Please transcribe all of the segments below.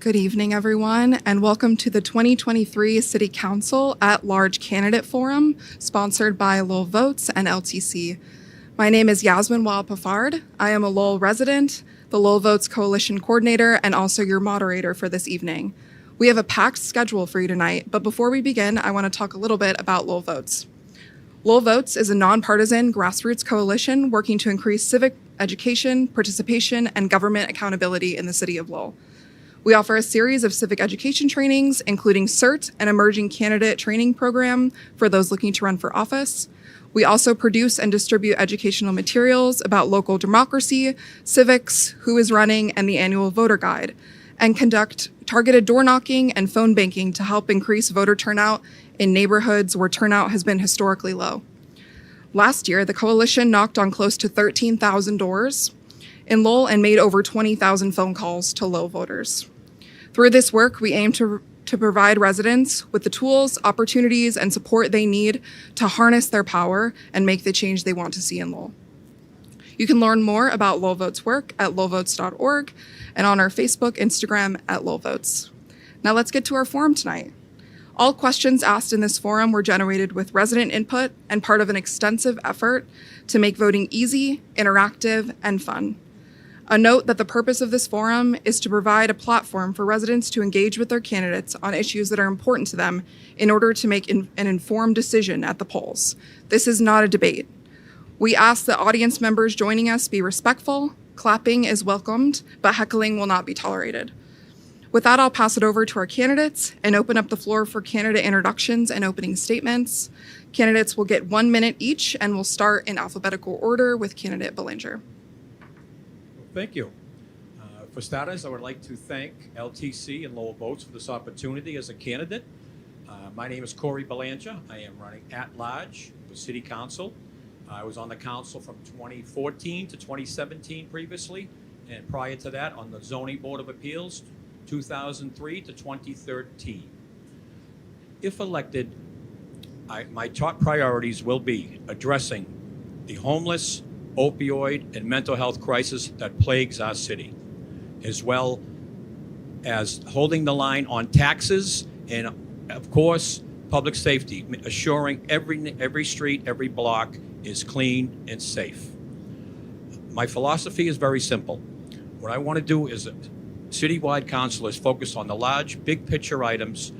Good evening, everyone, and welcome to the 2023 City Council at-Large Candidate Forum, sponsored by Lowell Votes and LTC. My name is Yasmin Wal-Pafard. I am a Lowell resident, the Lowell Votes Coalition Coordinator, and also your moderator for this evening. We have a packed schedule for you tonight, but before we begin, I want to talk a little bit about Lowell Votes. Lowell Votes is a nonpartisan grassroots coalition working to increase civic education, participation, and government accountability in the city of Lowell. We offer a series of civic education trainings, including CERT, an emerging candidate training program for those looking to run for office. We also produce and distribute educational materials about local democracy, civics, who is running, and the annual voter guide, and conduct targeted door knocking and phone banking to help increase voter turnout in neighborhoods where turnout has been historically low. Last year, the coalition knocked on close to 13,000 doors in Lowell and made over 20,000 phone calls to Lowell voters. Through this work, we aim to provide residents with the tools, opportunities, and support they need to harness their power and make the change they want to see in Lowell. You can learn more about Lowell Votes work at lowellvotes.org and on our Facebook, Instagram at Lowell Votes. Now let's get to our forum tonight. All questions asked in this forum were generated with resident input and part of an extensive effort to make voting easy, interactive, and fun. A note that the purpose of this forum is to provide a platform for residents to engage with their candidates on issues that are important to them in order to make an informed decision at the polls. This is not a debate. We ask that audience members joining us be respectful. Clapping is welcomed, but heckling will not be tolerated. With that, I'll pass it over to our candidates and open up the floor for candidate introductions and opening statements. Candidates will get 1 minute each, and we'll start in alphabetical order with candidate Belanger. Thank you. For starters, I would like to thank LTC and Lowell Votes for this opportunity as a candidate. My name is Corey Belanger. I am running at large for City Council. I was on the council from 2014 to 2017 previously, and prior to that on the Zoning Board of Appeals, 2003 to 2013. If elected, my top priorities will be addressing the homeless, opioid, and mental health crisis that plagues our city, as well as holding the line on taxes and, of course, public safety, assuring every street, every block is clean and safe. My philosophy is very simple. What I want to do is citywide councilors focus on the large, big picture items,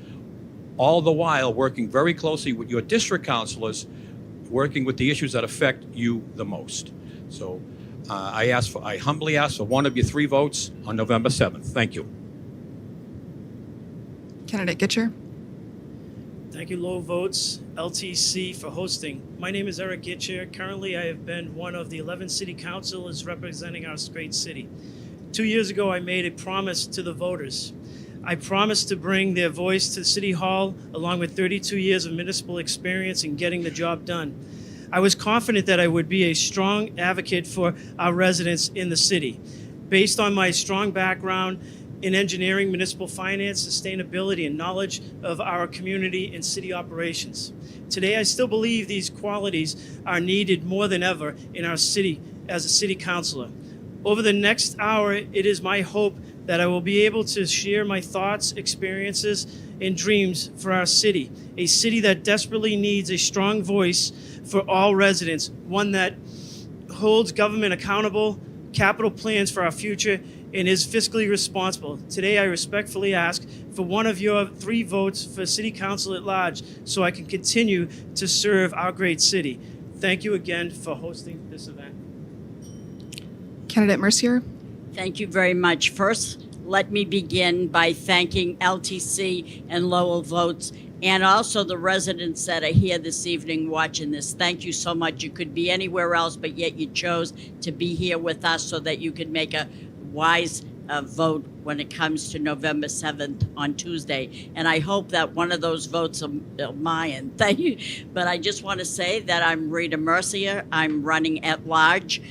all the while working very closely with your district councilors, working with the issues that affect you the most. So I humbly ask for one of your 3 votes on November 7th. Thank you. Candidate Gitcher. Thank you, Lowell Votes, LTC, for hosting. My name is Eric Gitcher. Currently, I have been one of the 11 city councilors representing our great city. 2 years ago, I made a promise to the voters. I promised to bring their voice to City Hall, along with 32 years of municipal experience in getting the job done. I was confident that I would be a strong advocate for our residents in the city. Based on my strong background in engineering, municipal finance, sustainability, and knowledge of our community and city operations. Today, I still believe these qualities are needed more than ever in our city as a city councilor. Over the next hour, it is my hope that I will be able to share my thoughts, experiences, and dreams for our city, a city that desperately needs a strong voice for all residents, one that holds government accountable, capital plans for our future, and is fiscally responsible. Today, I respectfully ask for one of your 3 votes for City Council at large so I can continue to serve our great city. Thank you again for hosting this event. Candidate Mercier. Thank you very much. First, let me begin by thanking LTC and Lowell Votes and also the residents that are here this evening watching this. Thank you so much. You could be anywhere else, but yet you chose to be here with us so that you could make a wise vote when it comes to November 7th on Tuesday. And I hope that one of those votes are mine. Thank you. But I just want to say that I'm Rita Mercier. I'm running at large.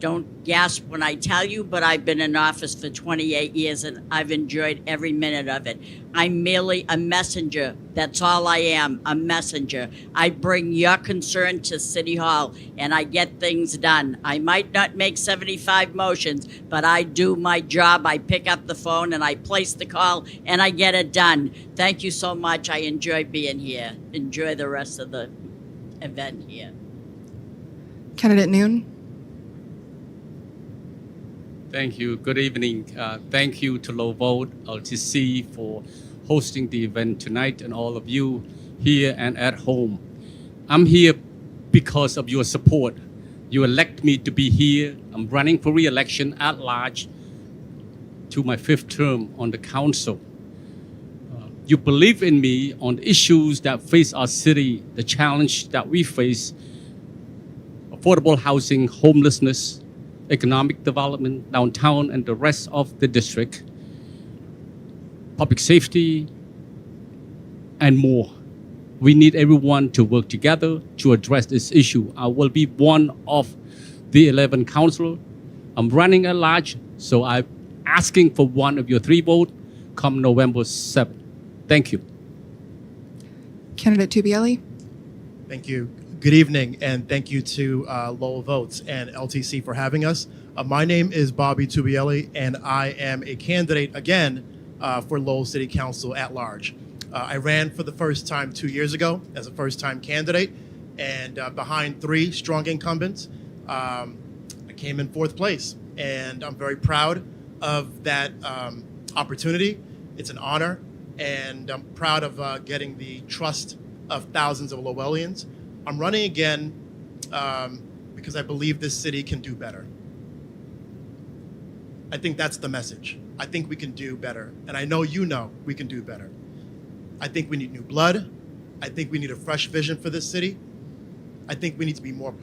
Don't gasp when I tell you, but I've been in office for 28 years and I've enjoyed every minute of it. I'm merely a messenger. That's all I am, a messenger. I bring your concern to City Hall and I get things done. I might not make 75 motions, but I do my job. I pick up the phone and I place the call and I get it done. Thank you so much. I enjoy being here. Enjoy the rest of the event here. Candidate Noon. Thank you. Good evening. Thank you to Lowell LTC for hosting the event tonight and all of you here and at home. I'm here because of your support. You elect me to be here. I'm running for re-election at large to my 5th term on the council. You believe in me on the issues that face our city, the challenge that we face, affordable housing, homelessness, economic development downtown and the rest of the district, public safety, and more. We need everyone to work together to address this issue. I will be one of the 11 councilors. I'm running at large, so I'm asking for one of your 3 votes come November 7th. Thank you. Candidate Tubielli. Thank you. Good evening, and thank you to Lowell Votes and LTC for having us. My name is Bobby Tubielli, and I am a candidate again for Lowell City Council at large. I ran for the first time 2 years ago as a first-time candidate, and behind 3 strong incumbents, I came in 4th place, and I'm very proud of that opportunity. It's an honor, and I'm proud of getting the trust of thousands of Lowellians. I'm running again because I believe this city can do better. I think that's the message. I think we can do better. And I know we can do better. I think we need new blood. I think we need a fresh vision for this city. I think we need to be more,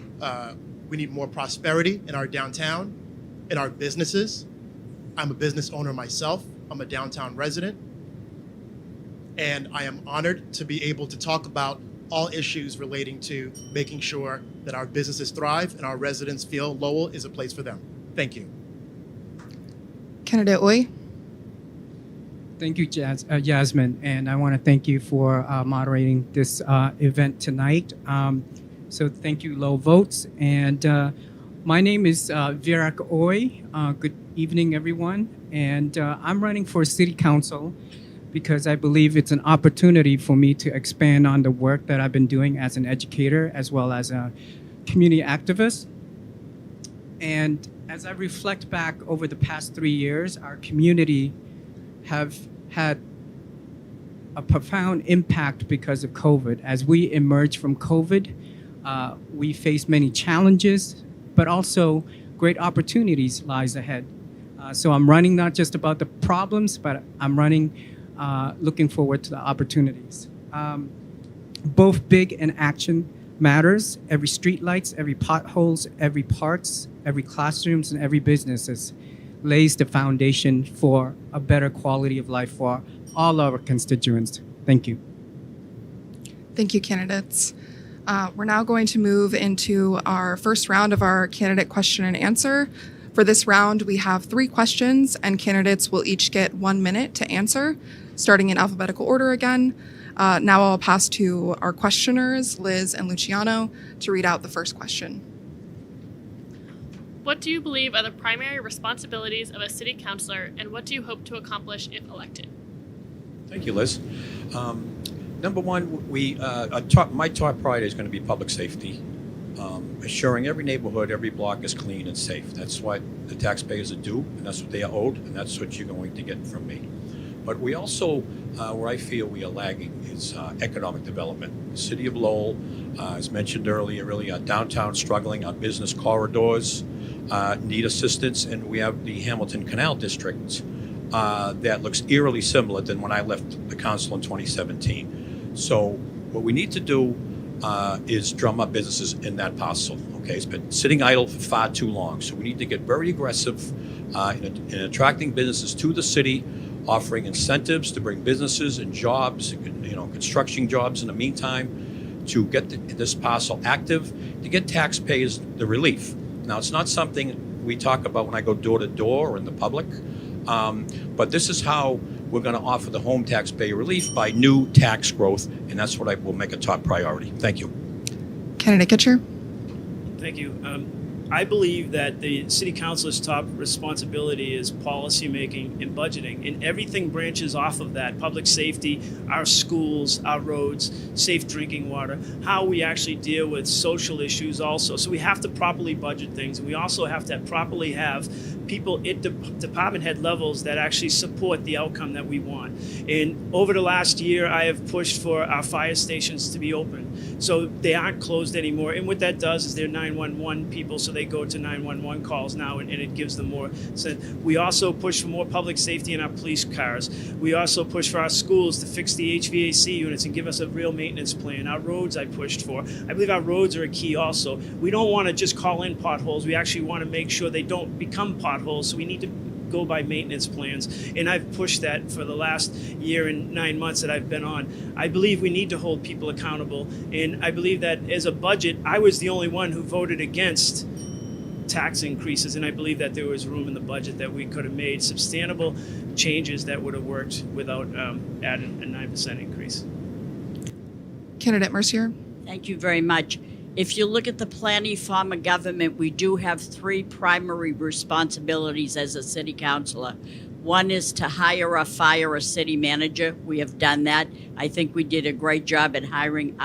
we need more prosperity in our downtown, in our businesses. I'm a business owner myself. I'm a downtown resident. And I am honored to be able to talk about all issues relating to making sure that our businesses thrive and our residents feel Lowell is a place for them. Thank you. Candidate Oy. Thank you, Jasmine, and I want to thank you for moderating this event tonight. So thank you, Low Votes. And my name is Virak Oy. Good evening, everyone. And I'm running for City Council because I believe it's an opportunity for me to expand on the work that I've been doing as an educator as well as a community activist. And as I reflect back over the past 3 years, our community have had a profound impact because of COVID. As we emerge from COVID, we face many challenges, but also great opportunities lies ahead. So I'm running not just about the problems, but I'm running looking forward to the opportunities. Both big and action matters. Every street lights, every potholes, every parks, every classrooms, and every businesses lays the foundation for a better quality of life for all our constituents. Thank you. Thank you, candidates. We're now going to move into our first round of our candidate question and answer. For this round, we have 3 questions, and candidates will each get 1 minute to answer, starting in alphabetical order again. Now I'll pass to our questioners, Liz and Luciano, to read out the first question. What do you believe are the primary responsibilities of a city councilor, and what do you hope to accomplish if elected? Thank you, Liz. Number one, my top priority is going to be public safety, assuring every neighborhood, every block is clean and safe. That's what the taxpayers are due, and that's what they are owed, and that's what you're going to get from me. But we also, where I feel we are lagging, is economic development. The city of Lowell, as mentioned earlier, really our downtown struggling, our business corridors need assistance, and we have the Hamilton Canal District that looks eerily similar than when I left the council in 2017. So what we need to do is drum up businesses in that parcel. Okay, it's been sitting idle for far too long. So we need to get very aggressive in attracting businesses to the city, offering incentives to bring businesses and jobs, construction jobs in the meantime, to get this parcel active, to get taxpayers the relief. Now, it's not something we talk about when I go door to door or in the public, but this is how we're going to offer the home taxpayer relief by new tax growth, and that's what I will make a top priority. Thank you. Candidate Kitcher. Thank you. I believe that the city council's top responsibility is policy making and budgeting, and everything branches off of that: public safety, our schools, our roads, safe drinking water, how we actually deal with social issues also. So we have to properly budget things, and we also have to properly have people at the department head levels that actually support the outcome that we want. And over the last year, I have pushed for our fire stations to be open, so they aren't closed anymore. And what that does is they're 911 people, so they go to 911 calls now, and it gives them more. So we also push for more public safety in our police cars. We also push for our schools to fix the HVAC units and give us a real maintenance plan. Our roads I pushed for. I believe our roads are a key also. We don't want to just call in potholes. We actually want to make sure they don't become potholes, so we need to go by maintenance plans, and I've pushed that for the last year and 9 months that I've been on. I believe we need to hold people accountable, and I believe that as a budget, I was the only one who voted against tax increases, and I believe that there was room in the budget that we could have made substantial changes that would have worked without adding a 9% increase. Candidate Mercier. Thank you very much. If you look at the planning form of government, we do have three primary responsibilities as a city councilor. One is to hire or fire a city manager. We have done that. I think we did a great job at hiring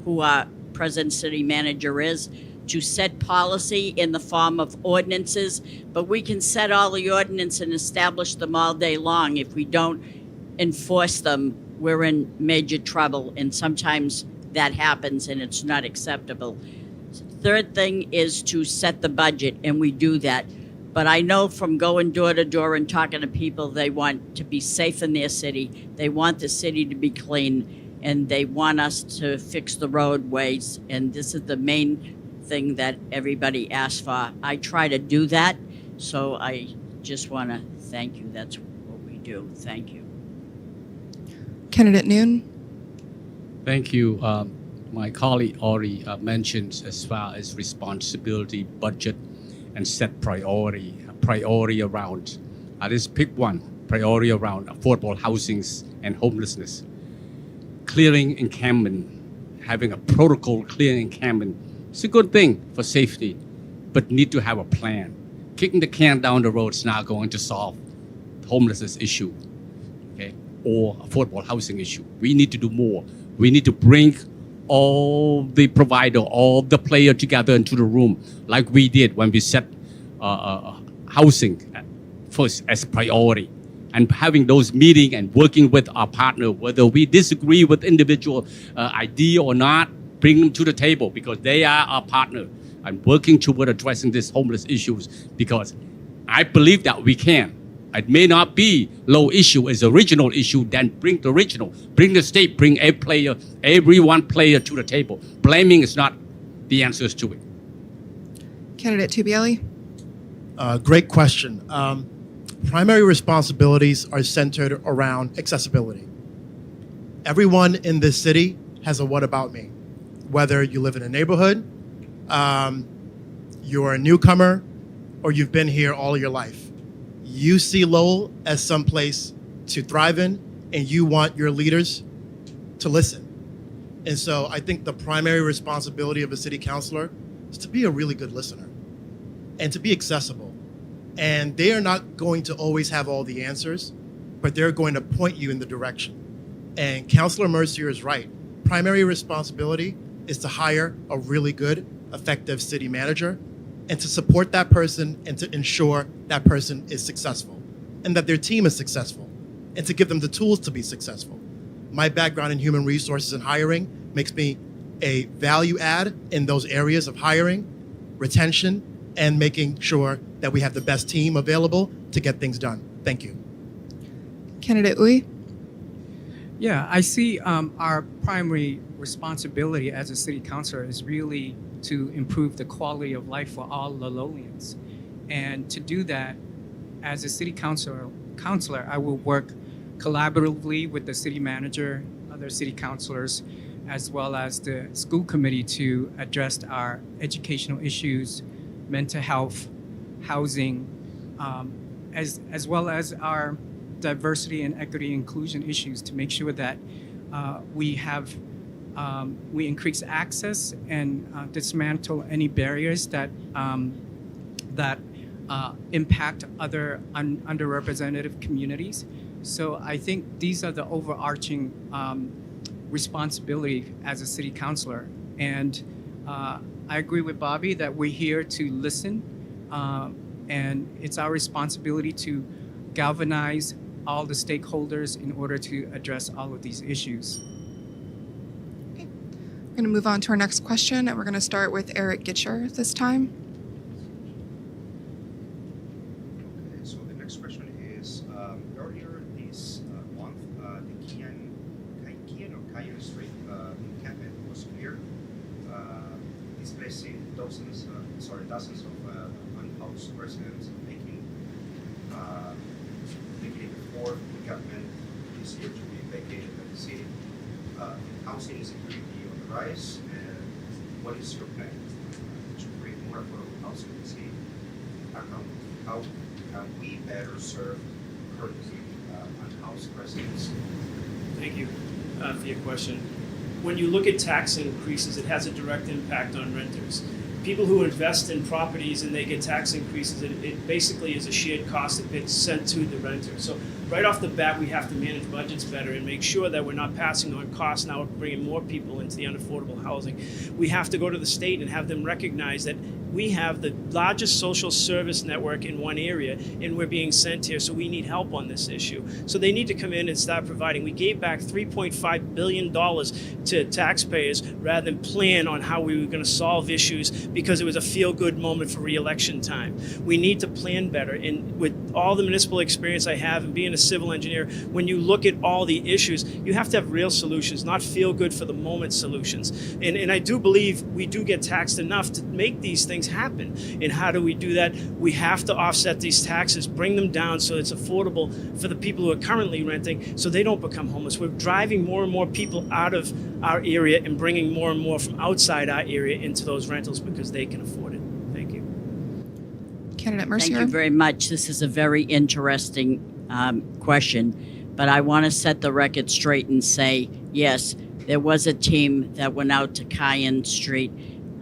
who our present city manager is. To set policy in the form of ordinances, but we can set all the ordinances and establish them all day long. If we don't enforce them, we're in major trouble, and sometimes that happens and it's not acceptable. Third thing is to set the budget, and we do that. But I know from going door to door and talking to people, they want to be safe in their city. They want the city to be clean, and they want us to fix the roadways. And this is the main thing that everybody asks for. I try to do that, so I just want to thank you. That's what we do. Thank you. Candidate Noon. Thank you. My colleague already mentioned as far as responsibility, budget, and set priority around. I just pick one priority around affordable housings and homelessness. Clearing encampment, having a protocol clearing encampment, it's a good thing for safety, but need to have a plan. Kicking the can down the road is not going to solve the homelessness issue, okay, or affordable housing issue. We need to do more. We need to bring all the provider, all the player together into the room, like we did when we set housing first as priority, and having those meetings and working with our partner, whether we disagree with individual idea or not, bring them to the table because they are our partner, and working toward addressing these homeless issues, because I believe that we can. It may not be low issue as original issue, then bring the original, bring the state, bring every one player to the table. Blaming is not the answers to it. Candidate Tubielli. Great question. Primary responsibilities are centered around accessibility. Everyone in this city has a what about me. Whether you live in a neighborhood, you're a newcomer, or you've been here all your life. You see Lowell as some place to thrive in, and you want your leaders to listen. And so I think the primary responsibility of a city councilor is to be a really good listener and to be accessible. And they are not going to always have all the answers, but they're going to point you in the direction. And Councilor Mercier is right. Primary responsibility is to hire a really good, effective city manager, and to support that person and to ensure that person is successful and that their team is successful, and to give them the tools to be successful. My background in human resources and hiring makes me a value add in those areas of hiring, retention, and making sure that we have the best team available to get things done. Thank you. Candidate Uy. Yeah, I see our primary responsibility as a city councilor is really to improve the quality of life for all Lowellians. And to do that, as a city councilor, I will work collaboratively with the city manager, other city councilors, as well as the school committee to address our educational issues, mental health, housing, as well as our diversity and equity inclusion issues to make sure that we increase access and dismantle any barriers that impact other underrepresented communities. So I think these are the overarching responsibility as a city councilor. And I agree with Bobby that we're here to listen, and it's our responsibility to galvanize all the stakeholders in order to address all of these issues. We're going to move on to our next question, and we're going to start with Eric Gitcher this time. Okay, so the next question is, earlier this month, the Cayenne Street encampment was cleared, displacing dozens of unhoused residents, making it the fourth encampment this year to be vacated by the city. Housing insecurity on the rise, and what is your plan to create more affordable housing in the city? How can we better serve currently unhoused residents? Thank you for your question. When you look at tax increases, it has a direct impact on renters. People who invest in properties and they get tax increases, it basically is a shared cost that gets sent to the renter. So right off the bat, we have to manage budgets better and make sure that we're not passing on costs. Now we're bringing more people into the unaffordable housing. We have to go to the state and have them recognize that we have the largest social service network in one area, and we're being sent here, so we need help on this issue. So they need to come in and start providing. We gave back $3.5 billion to taxpayers rather than plan on how we were going to solve issues because it was a feel-good moment for re-election time. We need to plan better, and with all the municipal experience I have and being a civil engineer, when you look at all the issues, you have to have real solutions, not feel-good for the moment solutions. And I do believe we do get taxed enough to make these things happen. And how do we do that? We have to offset these taxes, bring them down so it's affordable for the people who are currently renting so they don't become homeless. We're driving more and more people out of our area and bringing more and more from outside our area into those rentals because they can afford it. Thank you. Candidate Mercier. Thank you very much. This is a very interesting question, but I want to set the record straight and say, yes, there was a team that went out to Cayenne Street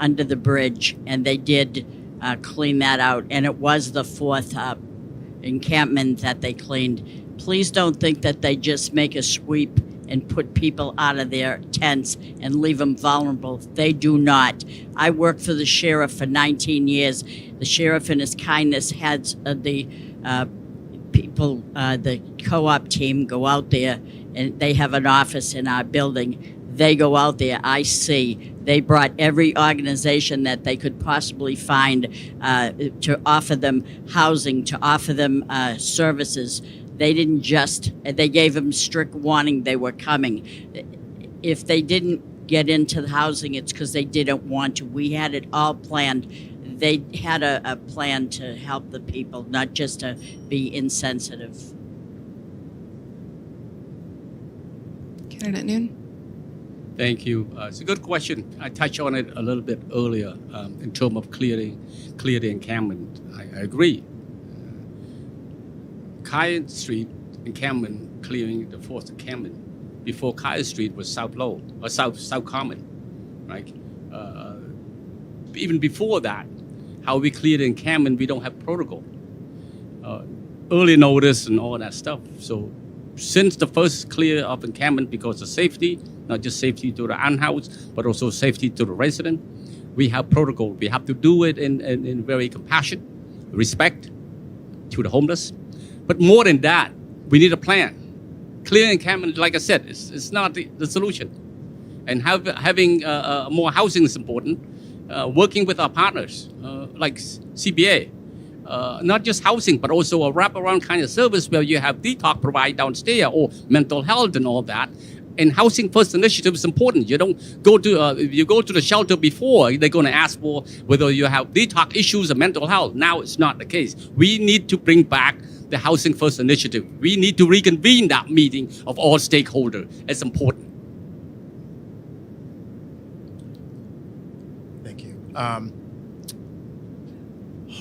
under the bridge, and they did clean that out, and it was the fourth encampment that they cleaned. Please don't think that they just make a sweep and put people out of their tents and leave them vulnerable. They do not. I worked for the sheriff for 19 years. The sheriff, in his kindness, had the people, the co-op team, go out there, and they have an office in our building. They go out there. I see. They brought every organization that they could possibly find to offer them housing, to offer them services. They didn't just, they gave them strict warning they were coming. If they didn't get into the housing, it's because they didn't want to. We had it all planned. They had a plan to help the people, not just to be insensitive. Candidate Noon. Thank you. It's a good question. I touched on it a little bit earlier in terms of clear the encampment. I agree. Cayenne Street encampment, clearing the fourth encampment. Before Cayenne Street was South Lowell or South Common, right? Even before that, how we clear the encampment, we don't have protocol. Early notice and all that stuff. So since the first clear of encampment, because of safety, not just safety to the unhoused, but also safety to the resident, we have protocol. We have to do it in very compassion, respect to the homeless. But more than that, we need a plan. Clear encampment, like I said, it's not the solution. And having more housing is important. Working with our partners, like CBA, not just housing, but also a wraparound kind of service where you have detox provided downstairs or mental health and all that. And housing first initiative is important. You don't go to if you go to the shelter before, they're going to ask for whether you have detox issues or mental health. Now it's not the case. We need to bring back the housing first initiative. We need to reconvene that meeting of all stakeholders. It's important. Thank you.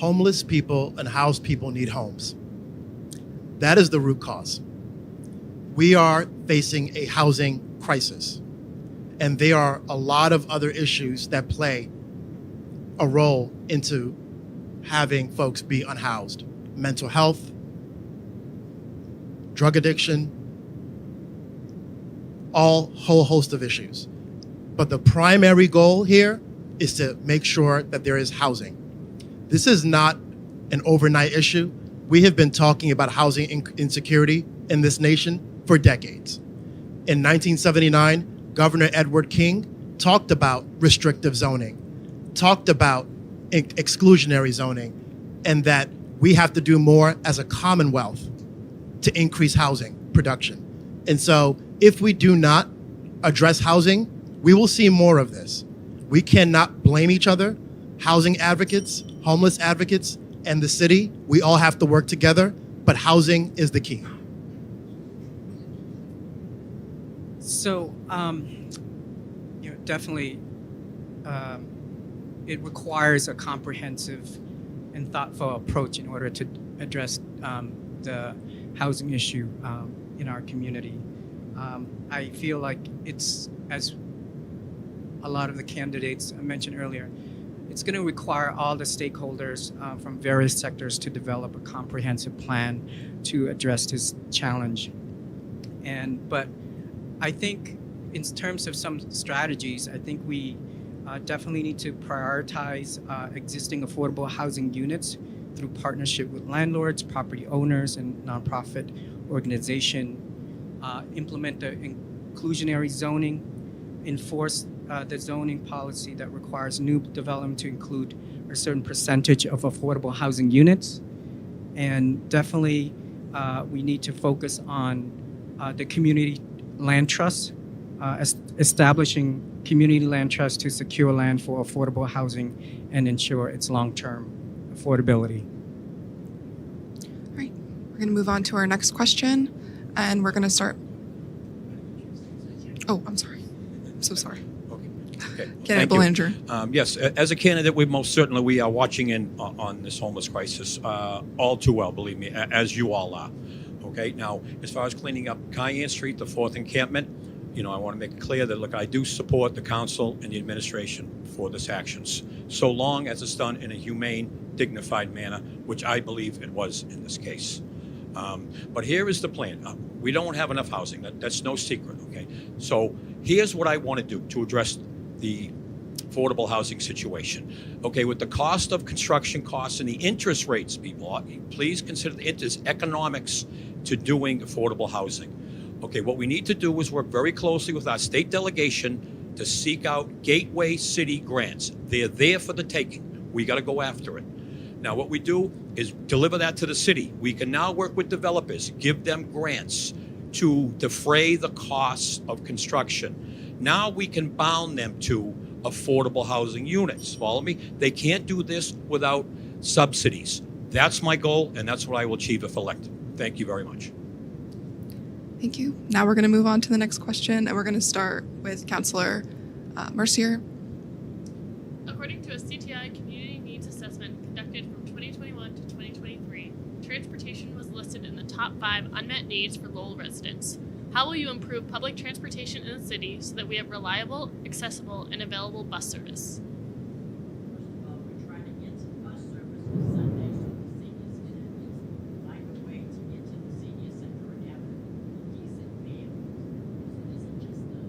homeless people and housed people need homes. That is the root cause. We are facing a housing crisis, and there are a lot of other issues that play a role into having folks be unhoused. Mental health, drug addiction, whole host of issues. But the primary goal here is to make sure that there is housing. This is not an overnight issue. We have been talking about housing insecurity in this nation for decades. In 1979, Governor Edward King talked about restrictive zoning, talked about exclusionary zoning, and that we have to do more as a Commonwealth to increase housing production. And so if we do not address housing, we will see more of this. We cannot blame each other. Housing advocates, homeless advocates, and the city, we all have to work together, but housing is the key. So, definitely, it requires a comprehensive and thoughtful approach in order to address the housing issue in our community. I feel like it's, as a lot of the candidates I mentioned earlier, it's going to require all the stakeholders from various sectors to develop a comprehensive plan to address this challenge. But I think in terms of some strategies, I think we definitely need to prioritize existing affordable housing units through partnership with landlords, property owners, and nonprofit organization, implement the inclusionary zoning, enforce the zoning policy that requires new development to include a certain percentage of affordable housing units. And definitely, we need to focus on the community land trusts, establishing community land trusts to secure land for affordable housing and ensure its long-term affordability. All right, we're going to move on to our next question, and we're going to start. Oh, I'm sorry. I'm so sorry. Okay. Candidate Thank you. Belanger. Yes, as a candidate, we are watching in on this homeless crisis all too well, believe me, as you all are. Okay, now, as far as cleaning up Cayenne Street, the 4th encampment, I want to make it clear that, look, I do support the council and the administration for this actions, so long as it's done in a humane, dignified manner, which I believe it was in this case. But here is the plan. We don't have enough housing. That's no secret, okay? So here's what I want to do to address the affordable housing situation. Okay, with the cost of construction costs and the interest rates, people, please consider the interest economics to doing affordable housing. Okay, what we need to do is work very closely with our state delegation to seek out gateway city grants. They're there for the taking. We got to go after it. Now, what we do is deliver that to the city. We can now work with developers, give them grants to defray the costs of construction. Now we can bound them to affordable housing units. Follow me? They can't do this without subsidies. That's my goal, and that's what I will achieve if elected. Thank you very much. Thank you. Now we're going to move on to the next question, and we're going to start with Councilor Mercier. According to a CTI community needs assessment conducted from 2021 to 2023, transportation was listed in the top 5 unmet needs for Lowell residents. How will you improve public transportation in the city so that we have reliable, accessible, and available bus service? We're trying to get some bus service on Sundays so the seniors can at least find a way to get to the senior center and have a decent meal. So this isn't just the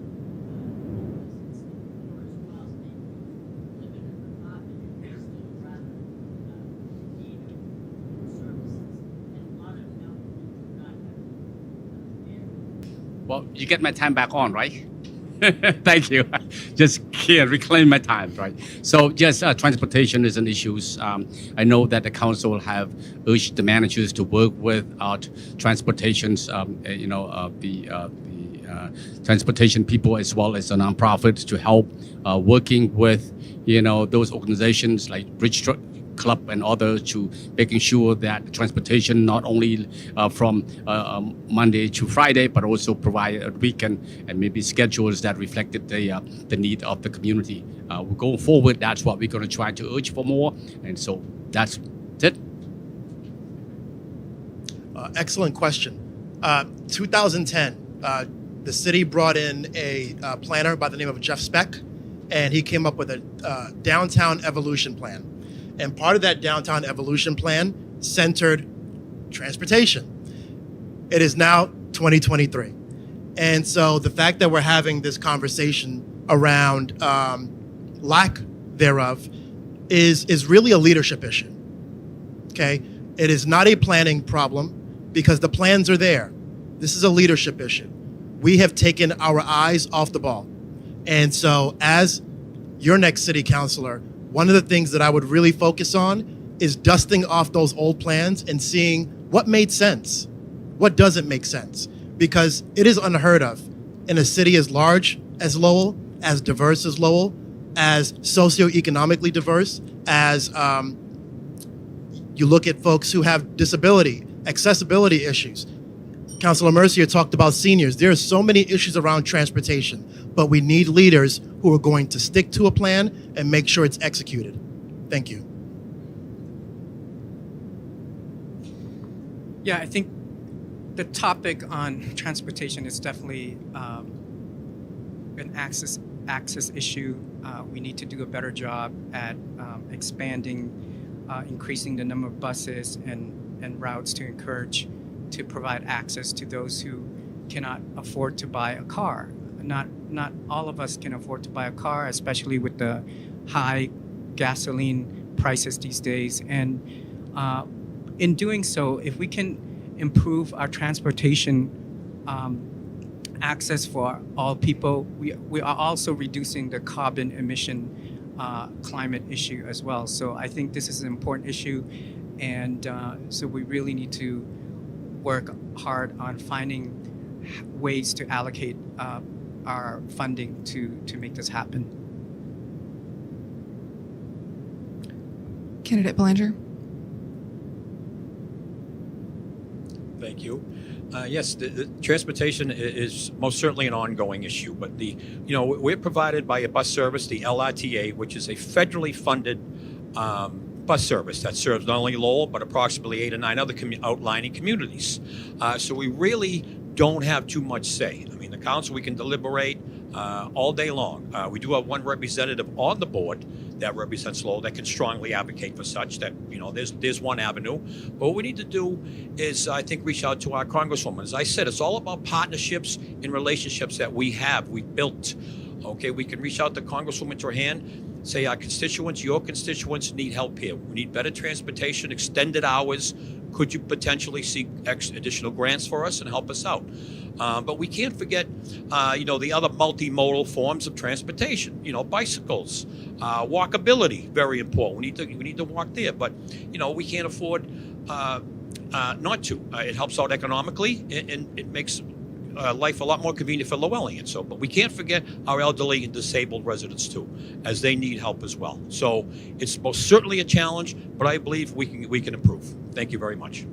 it's the poorest class people living in the poverty. They still rather need services, and a lot of them do not have Well, you get my time back on, right? Thank you. Just can't reclaim my time, right? So, yes, transportation is an issue. I know that the council have urged the managers to work with transportations, the transportation people as well as the nonprofits to help working with, those organizations like Bridge Club and others to making sure that transportation not only from Monday to Friday, but also provide a weekend and maybe schedules that reflected the need of the community. Going forward, that's what we're going to try to urge for more. And so that's Ted? Excellent question. 2010, the city brought in a planner by the name of Jeff Speck, and he came up with a downtown evolution plan. And part of that downtown evolution plan centered transportation. It is now 2023. And so the fact that we're having this conversation around lack thereof is really a leadership issue. Okay? It is not a planning problem because the plans are there. This is a leadership issue. We have taken our eyes off the ball. And so as your next city councilor, one of the things that I would really focus on is dusting off those old plans and seeing what made sense, what doesn't make sense. Because it is unheard of in a city as large as Lowell, as diverse as Lowell, as socioeconomically diverse, as you look at folks who have disability, accessibility issues. Councilor Mercier talked about seniors. There are so many issues around transportation, but we need leaders who are going to stick to a plan and make sure it's executed. Thank you. Yeah, I think the topic on transportation is definitely an access issue. We need to do a better job at expanding, increasing the number of buses and routes to encourage to provide access to those who cannot afford to buy a car. Not all of us can afford to buy a car, especially with the high gasoline prices these days. And in doing so, if we can improve our transportation access for all people, we are also reducing the carbon emission climate issue as well. So I think this is an important issue, and so we really need to work hard on finding ways to allocate our funding to make this happen. Candidate Belanger. Thank you. Yes, the transportation is most certainly an ongoing issue, but we're provided by a bus service, the LRTA, which is a federally funded bus service that serves not only Lowell, but approximately 8 or 9 other outlying communities. So we really don't have too much say. I mean, the council, we can deliberate all day long. We do have one representative on the board that represents Lowell that can strongly advocate for such that, there's one avenue. But what we need to do is, I think, reach out to our Congresswoman. As I said, it's all about partnerships and relationships that we've built. Okay, we can reach out to Congresswoman Trahan, say our constituents, your constituents need help here. We need better transportation, extended hours. Could you potentially seek additional grants for us and help us out? But we can't forget, the other multimodal forms of transportation. Bicycles, walkability, very important. We need to walk there, but we can't afford not to. It helps out economically, and it makes life a lot more convenient for Lowellians. So, but we can't forget our elderly and disabled residents too, as they need help as well. So it's most certainly a challenge, but I believe we can improve. Thank you very much.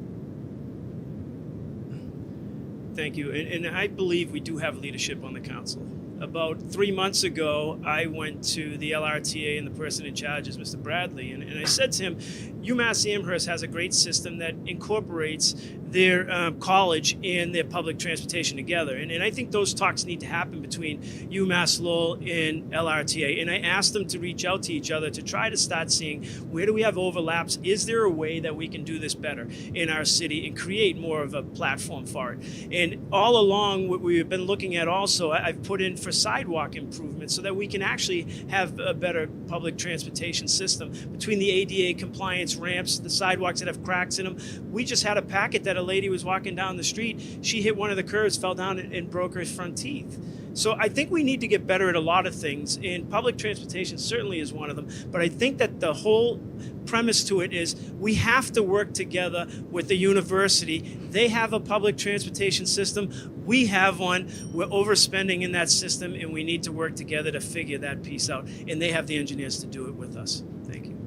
Thank you. And I believe we do have leadership on the council. About 3 months ago, I went to the LRTA, and the person in charge is Mr. Bradley. And I said to him, UMass Amherst has a great system that incorporates their college and their public transportation together. And I think those talks need to happen between UMass Lowell and LRTA. And I asked them to reach out to each other to try to start seeing where do we have overlaps? Is there a way that we can do this better in our city and create more of a platform for it? And all along, what we've been looking at also, I've put in for sidewalk improvements so that we can actually have a better public transportation system between the ADA compliance ramps, the sidewalks that have cracks in them. We just had a packet that a lady was walking down the street. She hit one of the curves, fell down, and broke her front teeth. So I think we need to get better at a lot of things, and public transportation certainly is one of them. But I think that the whole premise to it is we have to work together with the university. They have a public transportation system. We have one. We're overspending in that system, and we need to work together to figure that piece out. And they have the engineers to do it with us. Thank you.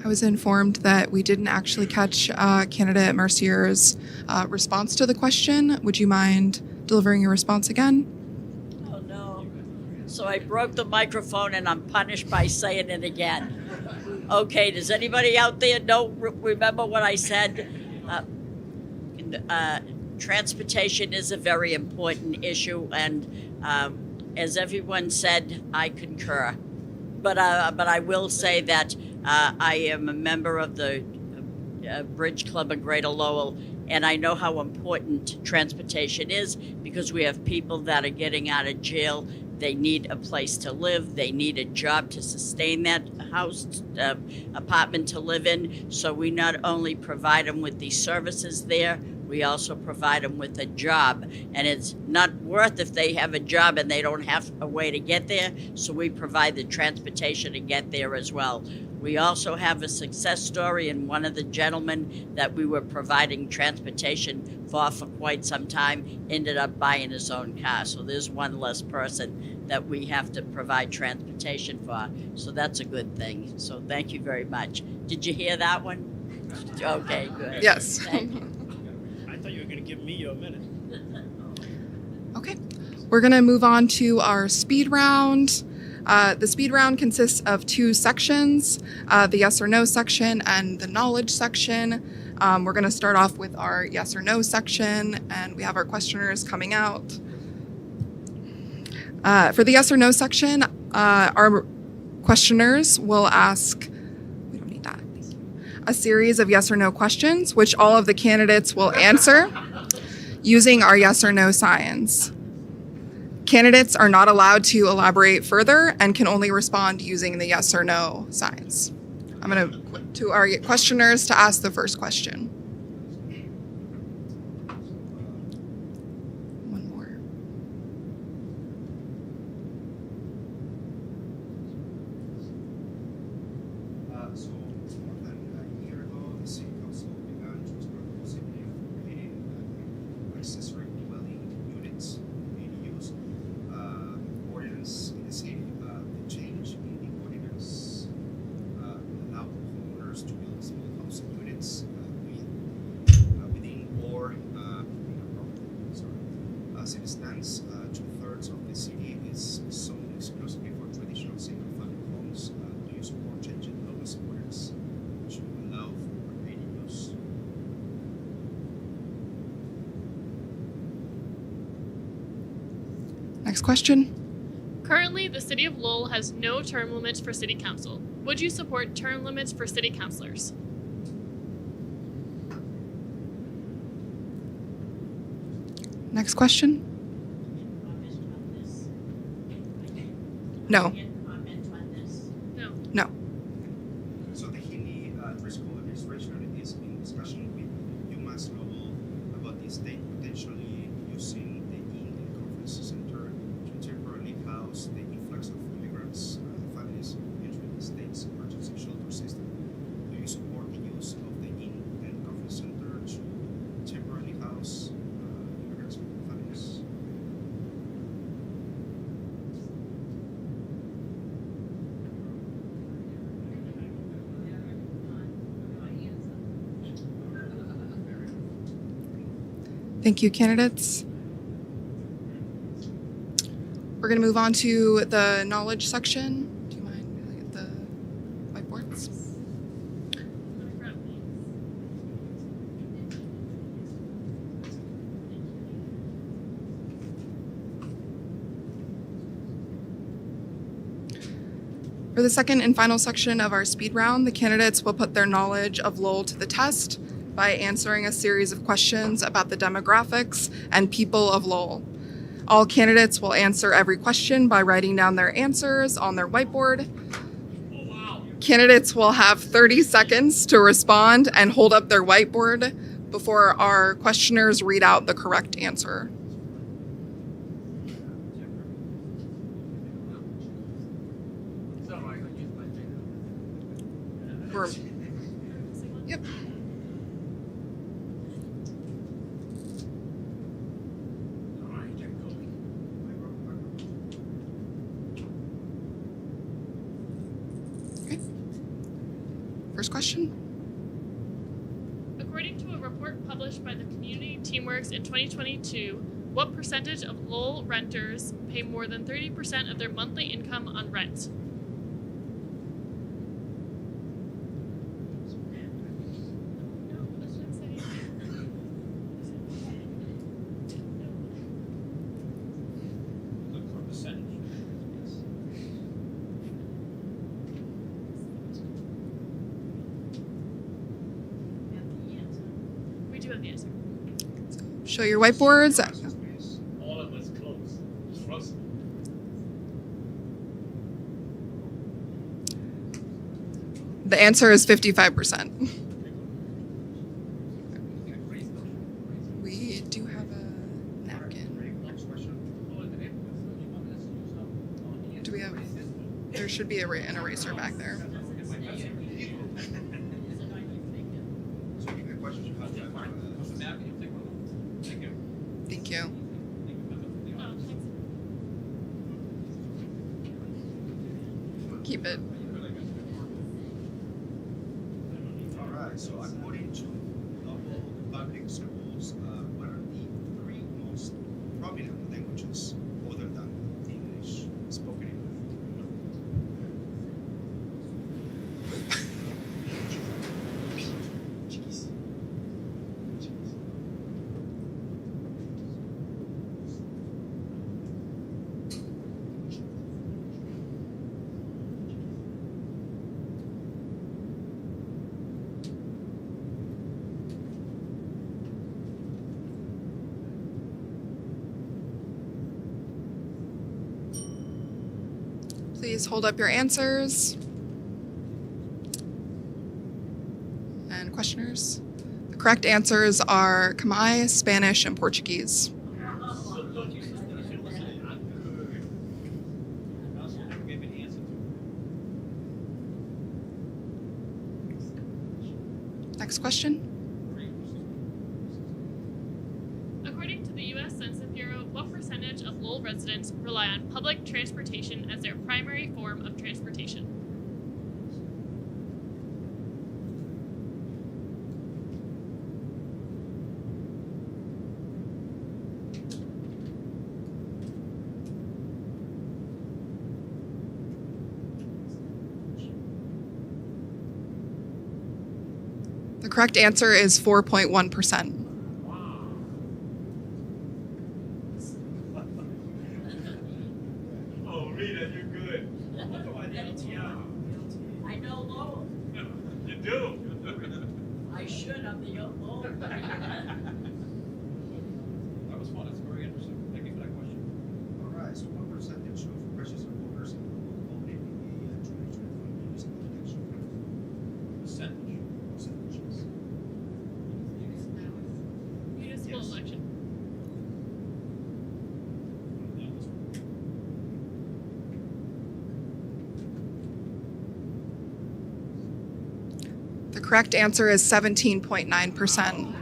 I was informed that we didn't actually catch candidate Mercier's response to the question. Would you mind delivering your response again? Oh, no. So I broke the microphone, and I'm punished by saying it again. Okay, does anybody out there remember what I said? Transportation is a very important issue, and as everyone said, I concur. But I will say that I am a member of the Bridge Club of Greater Lowell, and I know how important transportation is because we have people that are getting out of jail. They need a place to live. They need a job to sustain that house, apartment to live in. So we not only provide them with the services there, we also provide them with a job. And it's not worth if they have a job and they don't have a way to get there. So we provide the transportation to get there as well. We also have a success story in one of the gentlemen that we were providing transportation for quite some time ended up buying his own car. So there's one less person that we have to provide transportation for. So that's a good thing. So thank you very much. Did you hear that one? Okay, good. Yes. Thank you. I thought you were going to give me your minute. Okay, we're gonna move on to our speed round. The speed round consists of two sections, the yes or no section and the knowledge section. We're gonna start off with our yes or no section, and we have our questioners coming out. For the yes or no section, our questioners will ask, we don't need that, a series of yes or no questions, which all of the candidates will answer using our yes or no signs. Candidates are not allowed to elaborate further and can only respond using the yes or no signs. I'm going to our questioners to ask the first question. One more. So more than a year ago, the city council began to explore the possibility of creating accessory dwelling units, ADUs. Ordinance in the city, the change in the ordinance allow homeowners to build small housing units within or in a property. Sorry. As it stands, 2/3 of the city is zoned exclusively for traditional single-family homes. Do you support changing Lowell's ordinance to allow for ADUs? Next question. Currently, the City of Lowell has no term limits for City Council. Would you support term limits for City Councilors? Next question. No. No. No. So the Hindi Driscoll administration is in discussion with UMass Lowell about the state potentially using the Inn and Conference Center to temporarily house the influx of immigrants, families entering the state's emergency shelter system. Do you support the use of the Inn and Conference Center to temporarily house immigrants and families? Thank you, candidates. We're going to move on to the knowledge section. Do you mind really at the whiteboards? For the second and final section of our speed round, the candidates will put their knowledge of Lowell to the test by answering a series of questions about the demographics and people of Lowell. All candidates will answer every question by writing down their answers on their whiteboard. Candidates will have 30 seconds to respond and hold up their whiteboard before our questioners read out the correct answer. Yep. Okay. First question. According to a report published by the Community Teamworks in 2022, what percentage of Lowell renters pay more than 30% of their monthly income on rent? know the answer. Show your whiteboards. Please. All of us close. Trust me. The answer is 55%. We do have a napkin. Next question. Do we have? There should be an eraser back there. So you got questions? Thank you. Oh, thanks. Keep it. All right, so according to Lowell Public Schools, what are the three most prominent languages other than English spoken in? Please hold up your answers. And questioners? The correct answers are Khmer, Spanish, and Portuguese. Next question. According to the U.S. Census Bureau, what percentage of Lowell residents rely on public transportation as their primary form of transportation? The correct answer is 4.1%. Oh, Rita, you're good. I know Lowell. You do. I should. I'm the Lowell. That was fun. That's very interesting. Thank you for that question. All right, so what percentage of registered voters in Lowell voted in the 2024 municipal election? Percentage. Percentages. Municipal Yes. election. The correct answer is 17.9%.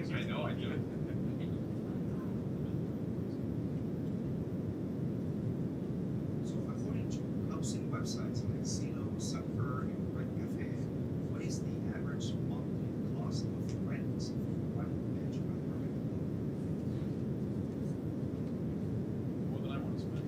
I know, I do. So according to housing websites like Zillow, Sucker, and Rent Cafe, what is the average monthly cost of rent for one bedroom apartment? More than I want to spend.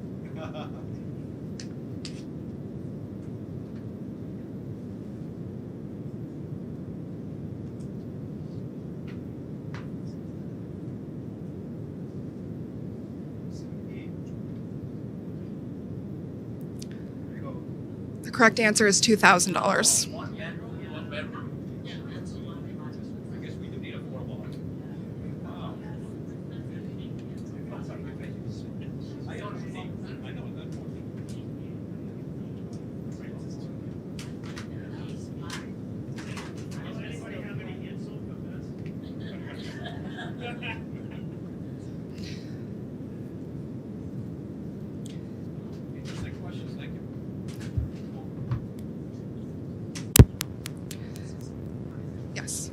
There you go. The correct answer is $2,000. One bedroom? I guess we do need affordable housing. Wow. I honestly, I know that. Does anybody have any answer for this? Interesting questions, thank you. Yes.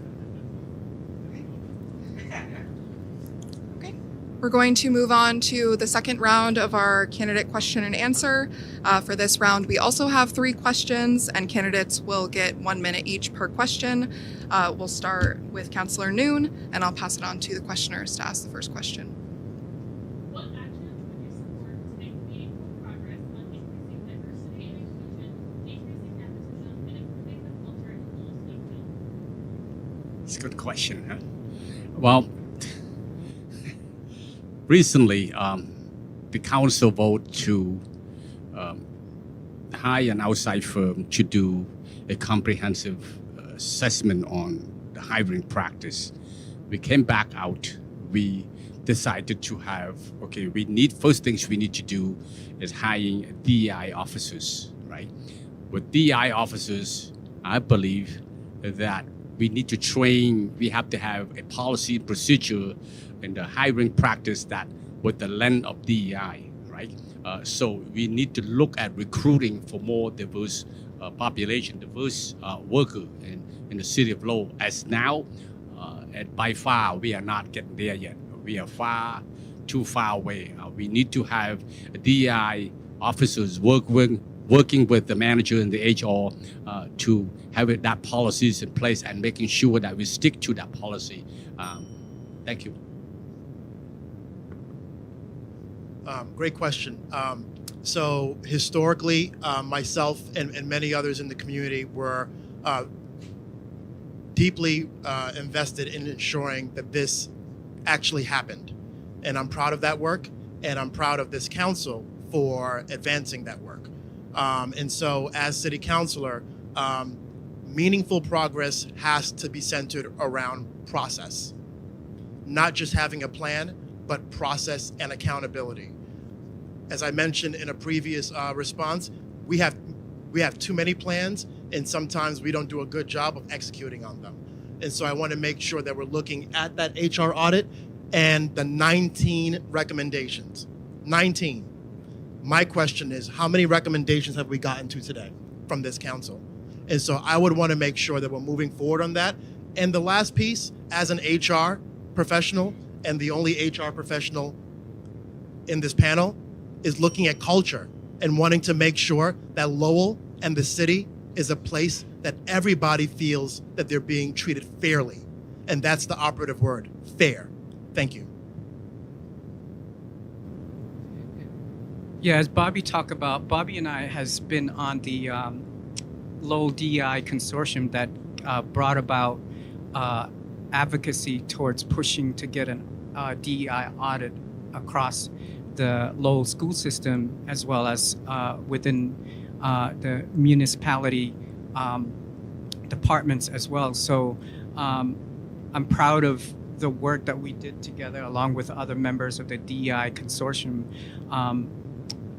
Okay. We're going to move on to the second round of our candidate question and answer. For this round, we also have 3 questions, and candidates will get 1 minute each per question. We'll start with Councilor Noon, and I'll pass it on to the questioners to ask the first question. What actions would you support to make meaningful progress on increasing diversity and inclusion, decreasing nepotism, and improving the culture in Lowell? It's a good question, huh? Well, recently, the council voted to hire an outside firm to do a comprehensive assessment on the hiring practice. We came back out. We decided to have, okay, first things we need to do is hiring DEI officers, right? With DEI officers, I believe that we need to train, we have to have a policy and procedure in the hiring practice that with the lens of DEI, right? So we need to look at recruiting for more diverse population, diverse worker in the city of Lowell. As now, and by far, we are not getting there yet. We are too far away. We need to have DEI officers working with the manager and the HR to have that policies in place and making sure that we stick to that policy. Thank you. Great question. So historically, myself and many others in the community were deeply invested in ensuring that this actually happened. And I'm proud of that work, and I'm proud of this council for advancing that work. And so as city councilor, meaningful progress has to be centered around process. Not just having a plan, but process and accountability. As I mentioned in a previous response, we have too many plans, and sometimes we don't do a good job of executing on them. And so I want to make sure that we're looking at that HR audit and the 19 recommendations. 19. My question is, how many recommendations have we gotten to today from this council? And so I would want to make sure that we're moving forward on that. And the last piece, as an HR professional and the only HR professional in this panel, is looking at culture and wanting to make sure that Lowell and the city is a place that everybody feels that they're being treated fairly. And that's the operative word, fair. Thank you. Yeah, as Bobby talked about, Bobby and I has been on the Lowell DEI consortium that brought about advocacy towards pushing to get an DEI audit across the Lowell school system, as well as within the municipality departments as well. So I'm proud of the work that we did together along with other members of the DEI consortium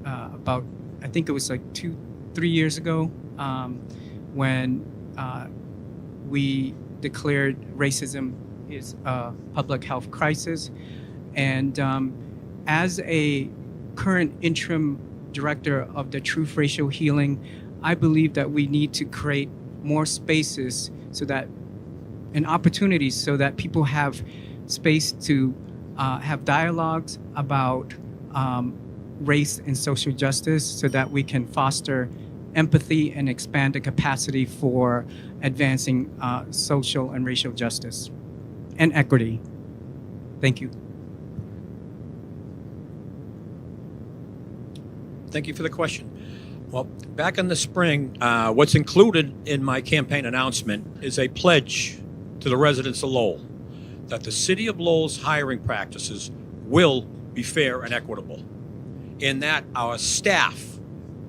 about, I think it was like 2-3 years ago, when we declared racism is a public health crisis. And as a current interim director of the Truth Racial Healing, I believe that we need to create more spaces so that, and opportunities so that people have space to have dialogues about race and social justice, so that we can foster empathy and expand the capacity for advancing social and racial justice and equity. Thank you. Thank you for the question. Well, back in the spring, what's included in my campaign announcement is a pledge to the residents of Lowell that the City of Lowell's hiring practices will be fair and equitable, in that our staff,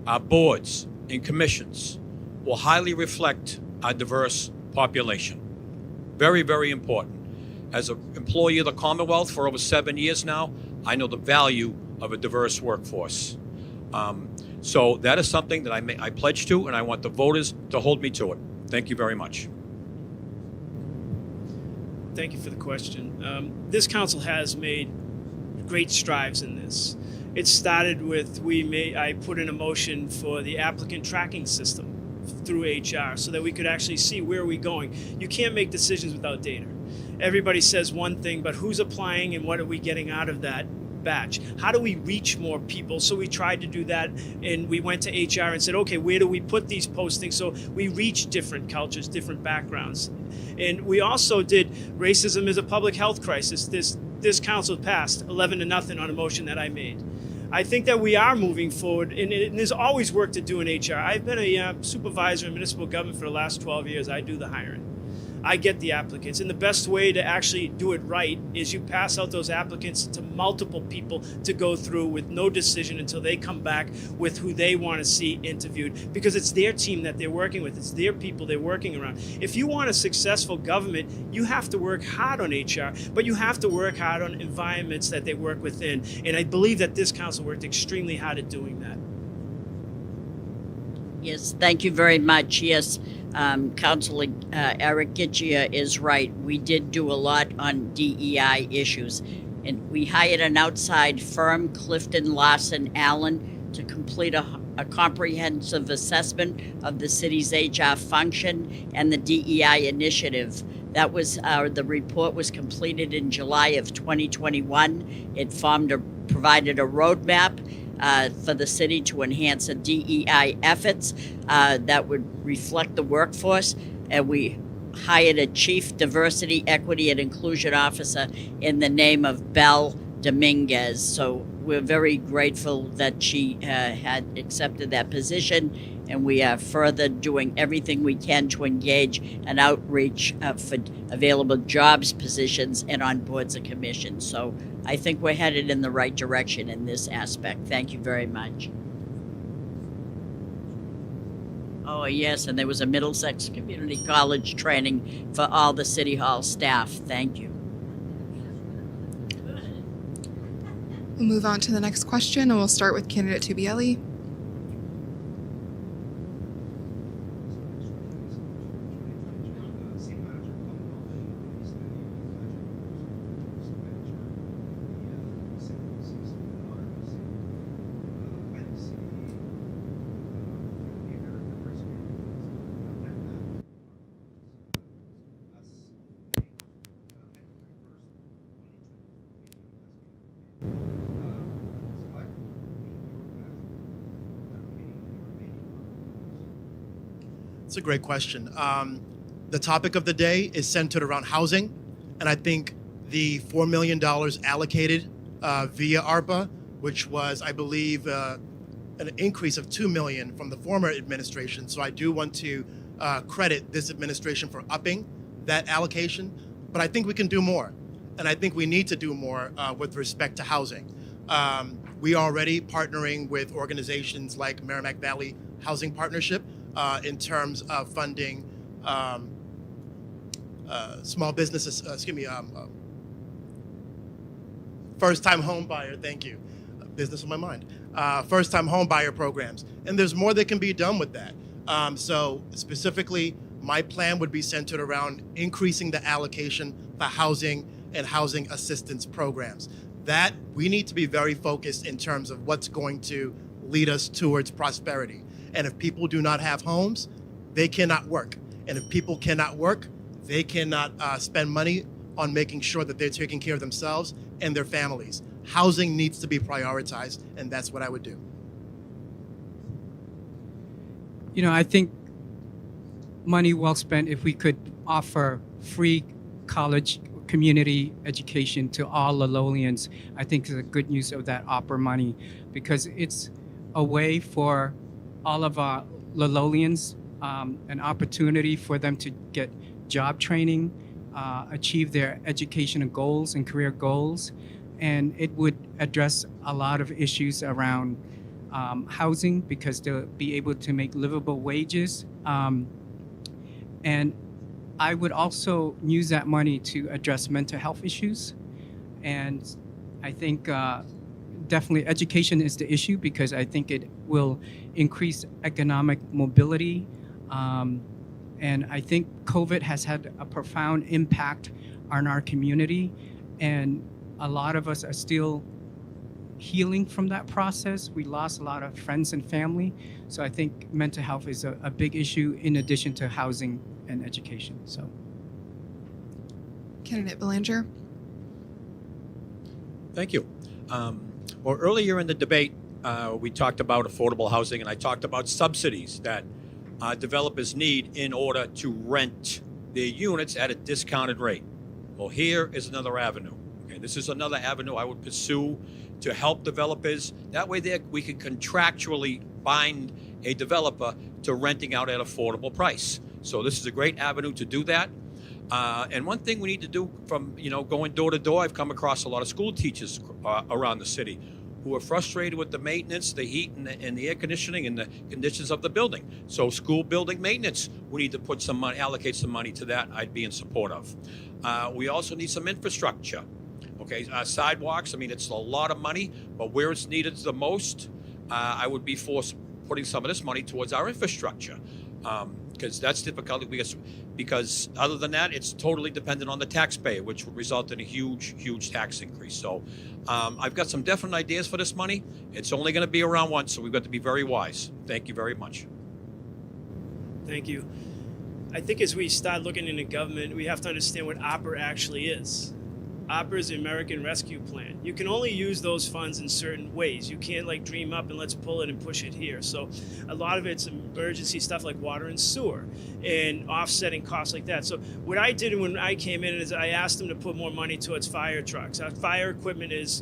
our boards, and commissions will highly reflect our diverse population. Very, very important. As an employee of the Commonwealth for over 7 years now, I know the value of a diverse workforce. So that is something that I pledge to, and I want the voters to hold me to it. Thank you very much. Thank you for the question. This council has made great strides in this. It started with I put in a motion for the applicant tracking system through HR so that we could actually see where are we going. You can't make decisions without data. Everybody says one thing, but who's applying and what are we getting out of that batch? How do we reach more people? So we tried to do that, and we went to HR and said, okay, where do we put these postings so we reach different cultures, different backgrounds? And we also did racism as a public health crisis. This council passed 11-0 on a motion that I made. I think that we are moving forward, and there's always work to do in HR. I've been a supervisor in municipal government for the last 12 years. I do the hiring. I get the applicants, and the best way to actually do it right is you pass out those applicants to multiple people to go through with no decision until they come back with who they want to see interviewed, because it's their team that they're working with. It's their people they're working around. If you want a successful government, you have to work hard on HR, but you have to work hard on environments that they work within. And I believe that this council worked extremely hard at doing that. Yes, thank you very much. Yes, Councilor Eric Gitchia is right. We did do a lot on DEI issues. And we hired an outside firm, Clifton Larson Allen, to complete a comprehensive assessment of the city's HR function and the DEI initiative. That was the report was completed in July of 2021. It provided a roadmap for the city to enhance the DEI efforts that would reflect the workforce. And we hired a chief diversity, equity, and inclusion officer in the name of Belle Dominguez. So we're very grateful that she had accepted that position. And we are further doing everything we can to engage and outreach for available jobs, positions, and on boards and commissions. So I think we're headed in the right direction in this aspect. Thank you very much. Oh, yes, and there was a Middlesex Community College training for all the City Hall staff. Thank you. We'll move on to the next question, and we'll start with candidate Tubielli. It's a great question. The topic of the day is centered around housing, and I think the $4 million allocated via ARPA, which was, I believe, an increase of $2 million from the former administration. So I do want to credit this administration for upping that allocation, but I think we can do more, and I think we need to do more with respect to housing. We are already partnering with organizations like Merrimack Valley Housing Partnership in terms of funding small businesses, first-time home buyer, thank you, business on my mind, first-time home buyer programs. And there's more that can be done with that. So specifically, my plan would be centered around increasing the allocation for housing and housing assistance programs. That we need to be very focused in terms of what's going to lead us towards prosperity. And if people do not have homes, they cannot work. And if people cannot work, they cannot spend money on making sure that they're taking care of themselves and their families. Housing needs to be prioritized, and that's what I would do. You know, I think money well spent if we could offer free college community education to all Lowellians. I think is a good use of that ARPA money, because it's a way for all of our Lowellians, an opportunity for them to get job training, achieve their educational goals and career goals. And it would address a lot of issues around housing, because they'll be able to make livable wages. And I would also use that money to address mental health issues. And I think definitely education is the issue, because I think it will increase economic mobility. And I think COVID has had a profound impact on our community. And a lot of us are still healing from that process. We lost a lot of friends and family. So I think mental health is a big issue in addition to housing and education. So, Candidate Belanger. Thank you. Well, earlier in the debate, we talked about affordable housing, and I talked about subsidies that developers need in order to rent their units at a discounted rate. Well, here is another avenue. Okay, this is another avenue I would pursue to help developers. That way we can contractually bind a developer to renting out at affordable price. So this is a great avenue to do that. And one thing we need to do from, going door to door, I've come across a lot of school teachers around the city who are frustrated with the maintenance, the heat, and the air conditioning and the conditions of the building. So school building maintenance, we need to put some money, allocate some money to that. I'd be in support of. We also need some infrastructure. Okay, sidewalks, I mean, it's a lot of money, but where it's needed the most, I would be for putting some of this money towards our infrastructure. Because that's difficult because other than that, it's totally dependent on the taxpayer, which would result in a huge tax increase. So I've got some definite ideas for this money. It's only going to be around once, so we've got to be very wise. Thank you very much. Thank you. I think as we start looking into government, we have to understand what ARPA actually is. ARPA is the American Rescue Plan. You can only use those funds in certain ways. You can't like dream up and let's pull it and push it here. So a lot of it's emergency stuff like water and sewer and offsetting costs like that. So what I did when I came in is I asked them to put more money towards fire trucks. Our fire equipment is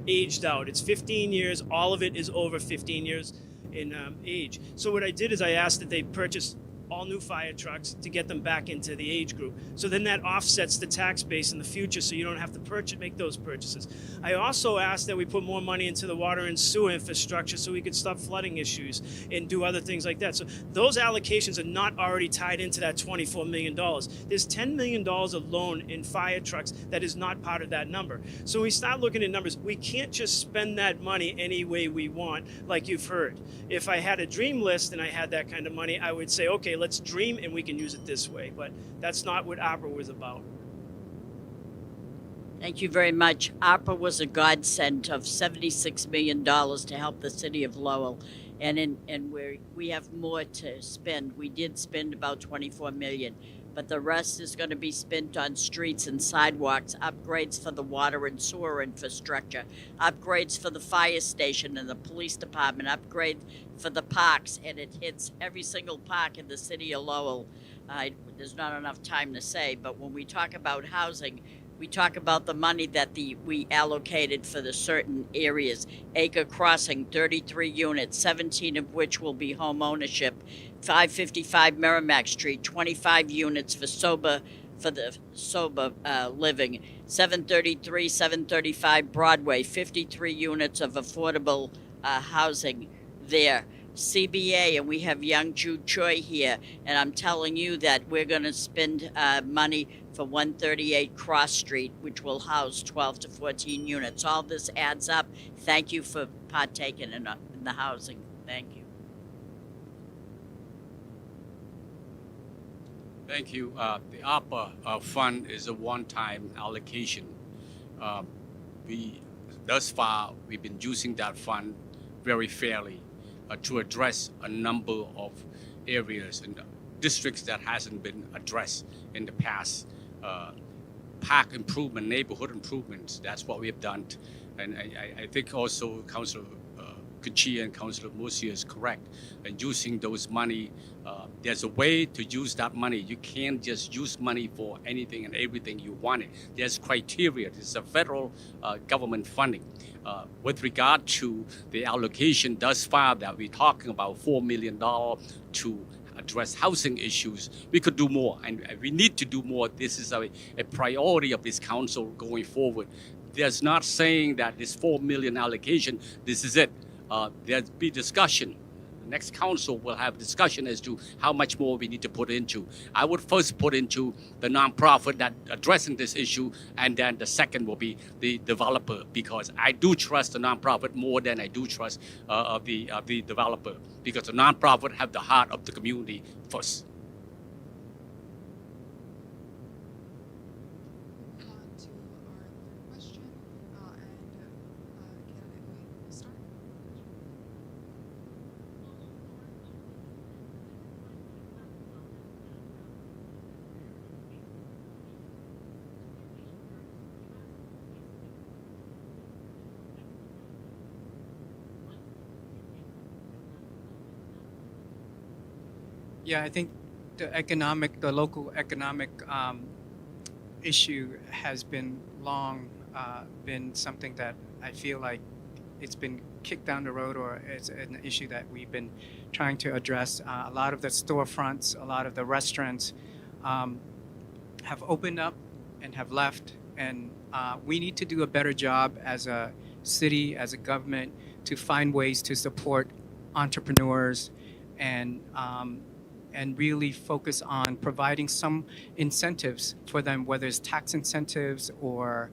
aged out. It's 15 years. All of it is over 15 years in age. So what I did is I asked that they purchase all new fire trucks to get them back into the age group. So then that offsets the tax base in the future so you don't have to make those purchases. I also asked that we put more money into the water and sewer infrastructure so we could stop flooding issues and do other things like that. So those allocations are not already tied into that $24 million. There's $10 million alone in fire trucks that is not part of that number. So when we start looking at numbers, we can't just spend that money any way we want, like you've heard. If I had a dream list and I had that kind of money, I would say, okay, let's dream and we can use it this way. But that's not what ARPA was about. Thank you very much. ARPA was a godsend of $76 million to help the city of Lowell. And we have more to spend. We did spend about $24 million, but the rest is going to be spent on streets and sidewalks, upgrades for the water and sewer infrastructure, upgrades for the fire station and the police department, upgrade for the parks, and it hits every single park in the city of Lowell. There's not enough time to say, but when we talk about housing, we talk about the money that we allocated for the certain areas. Acre Crossing, 33 units, 17 of which will be home ownership. 555 Merrimack Street, 25 units for the sober living. 735 Broadway, 53 units of affordable housing there. CBA, and we have young Jude Choi here, and I'm telling you that we're going to spend money for 138 Cross Street, which will house 12 to 14 units. All this adds up. Thank you for partaking in the housing. Thank you. Thank you. The ARPA fund is a one-time allocation. Thus far, we've been using that fund very fairly to address a number of areas and districts that hasn't been addressed in the past. Park improvement, neighborhood improvements, that's what we have done. And I think also Councilor Kuchia and Councilor Musia is correct. And using those money, there's a way to use that money. You can't just use money for anything and everything you want it. There's criteria. It's a federal government funding. With regard to the allocation thus far that we're talking about, $4 million to address housing issues, we could do more, and we need to do more. This is a priority of this council going forward. There's not saying that this $4 million allocation, this is it. There'll be discussion. The next council will have discussion as to how much more we need to put into. I would first put into the nonprofit that addressing this issue, and then the second will be the developer, because I do trust the nonprofit more than I do trust the developer, because the nonprofit have the heart of the community first. On to our third question, candidate, will start? Yeah, I think the local economic issue has been long been something that I feel like it's been kicked down the road, or it's an issue that we've been trying to address. A lot of the storefronts, a lot of the restaurants have opened up and have left, and we need to do a better job as a city, as a government, to find ways to support entrepreneurs and really focus on providing some incentives for them, whether it's tax incentives or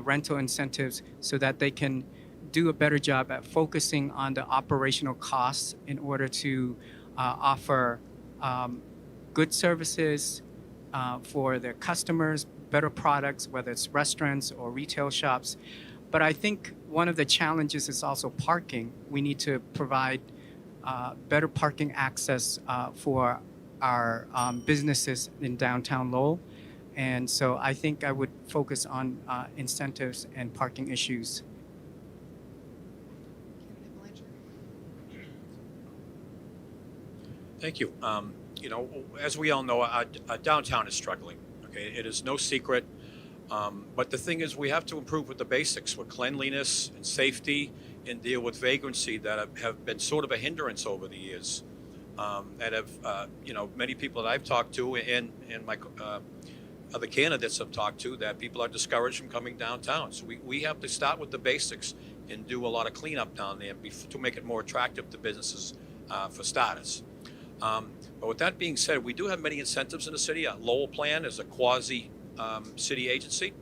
rental incentives, so that they can do a better job at focusing on the operational costs in order to offer good services for their customers, better products, whether it's restaurants or retail shops. But I think one of the challenges is also parking. We need to provide better parking access for our businesses in downtown Lowell. And so I think I would focus on incentives and parking issues. Candidate Blanchard. Thank you. You know, as we all know, our downtown is struggling. Okay, it is no secret. But the thing is, we have to improve with the basics, with cleanliness and safety, and deal with vagrancy that have been sort of a hindrance over the years. And have, you know, many people that I've talked to and my other candidates have talked to, that people are discouraged from coming downtown. So we have to start with the basics and do a lot of cleanup down there to make it more attractive to businesses for starters. But with that being said, we do have many incentives in the city. Lowell Plan is a quasi city agency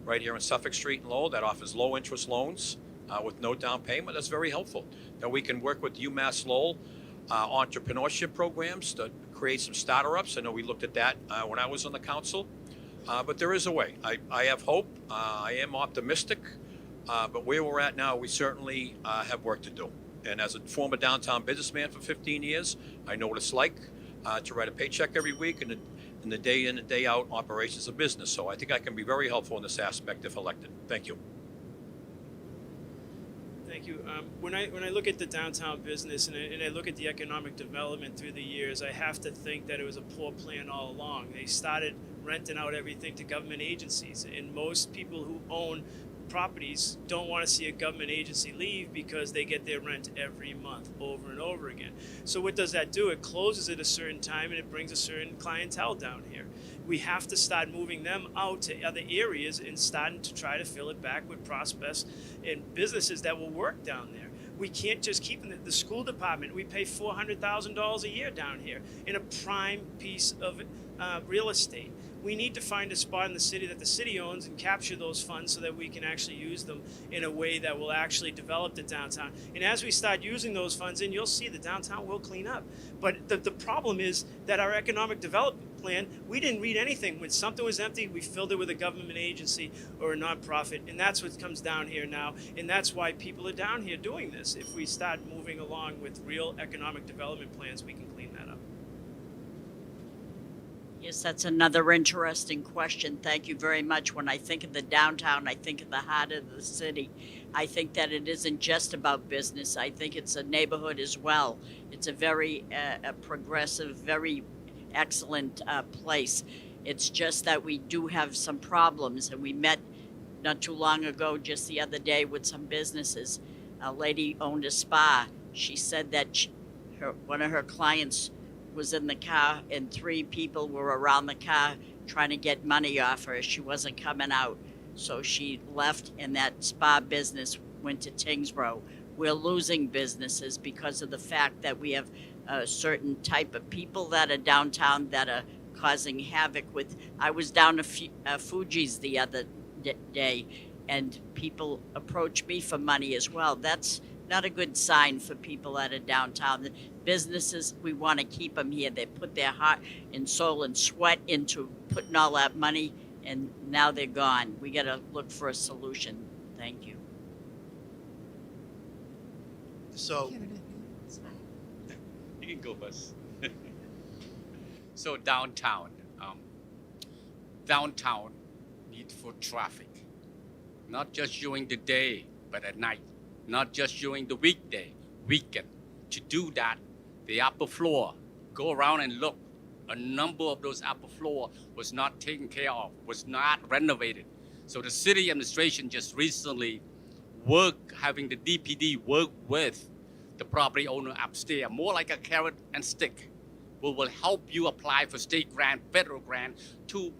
right here on Suffolk Street in Lowell that offers low interest loans with no down payment. That's very helpful. That we can work with UMass Lowell entrepreneurship programs to create some starter-ups. I know we looked at that when I was on the council. But there is a way. I have hope. I am optimistic. But where we're at now, we certainly have work to do. And as a former downtown businessman for 15 years, I know what it's like to write a paycheck every week and the day in and day out operations of business. So I think I can be very helpful in this aspect if elected. Thank you. Thank you. When I look at the downtown business and I look at the economic development through the years, I have to think that it was a poor plan all along. They started renting out everything to government agencies, and most people who own properties don't want to see a government agency leave because they get their rent every month over and over again. So what does that do? It closes at a certain time and it brings a certain clientele down here. We have to start moving them out to other areas and starting to try to fill it back with prospects and businesses that will work down there. We can't just keep in the school department. We pay $400,000 a year down here in a prime piece of real estate. We need to find a spot in the city that the city owns and capture those funds so that we can actually use them in a way that will actually develop the downtown. And as we start using those funds in, you'll see the downtown will clean up. But the problem is that our economic development plan, we didn't read anything. When something was empty, we filled it with a government agency or a nonprofit. And that's what comes down here now. And that's why people are down here doing this. If we start moving along with real economic development plans, we can clean that up. Yes, that's another interesting question. Thank you very much. When I think of the downtown, I think of the heart of the city. I think that it isn't just about business. I think it's a neighborhood as well. It's a very progressive, very excellent place. It's just that we do have some problems, and we met not too long ago, just the other day, with some businesses. A lady owned a spa. She said that one of her clients was in the car and 3 people were around the car trying to get money off her. She wasn't coming out. So she left and that spa business went to Tingsboro. We're losing businesses because of the fact that we have a certain type of people that are downtown that are causing havoc with. I was down to Fuji's the other day and people approached me for money as well. That's not a good sign for people that are downtown. The businesses, we want to keep them here. They put their heart and soul and sweat into putting all that money, and now they're gone. We got to look for a solution. Thank you. So, Candidate. You can go first. So downtown need for traffic, not just during the day, but at night. Not just during the weekend. To do that, the upper floor, go around and look. A number of those upper floor was not taken care of, was not renovated. So the city administration just recently having the DPD work with the property owner upstairs, more like a carrot and stick. We will help you apply for state grant, federal grant to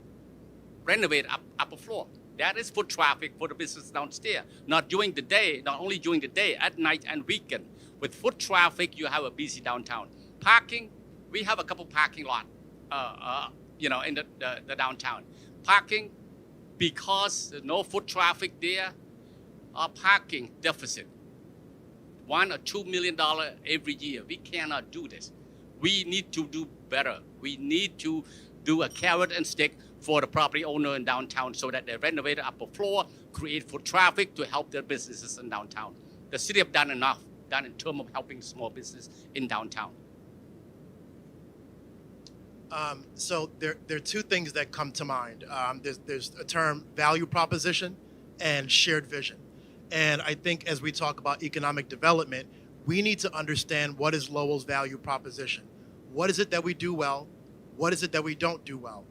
renovate upper floor. That is foot traffic for the business downstairs. Not during the day, not only during the day, at night and weekend. With foot traffic, you have a busy downtown. Parking, we have a couple parking lot, in the downtown. Parking, because there's no foot traffic there, our parking deficit, $1 or $2 million every year. We cannot do this. We need to do better. We need to do a carrot and stick for the property owner in downtown so that they renovate the upper floor, create foot traffic to help their businesses in downtown. The city have done enough, done in terms of helping small business in downtown. So there are two things that come to mind. There's a term, value proposition and shared vision. And I think as we talk about economic development, we need to understand what is Lowell's value proposition. What is it that we do well? What is it that we don't do well?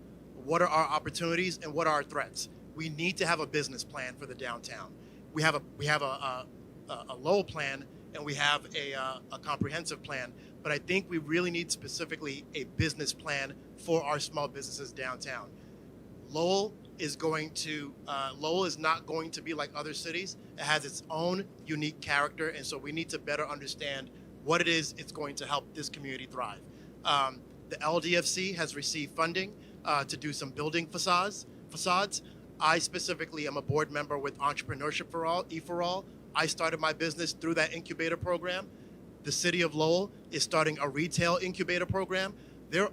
What are our opportunities and what are our threats? We need to have a business plan for the downtown. We have a Lowell plan and we have a comprehensive plan, but I think we really need specifically a business plan for our small businesses downtown. Lowell is not going to be like other cities. It has its own unique character, and so we need to better understand what it is it's going to help this community thrive. The LDFC has received funding to do some building facades. I specifically am a board member with Entrepreneurship for All, E4All. I started my business through that incubator program. The city of Lowell is starting a retail incubator program. Their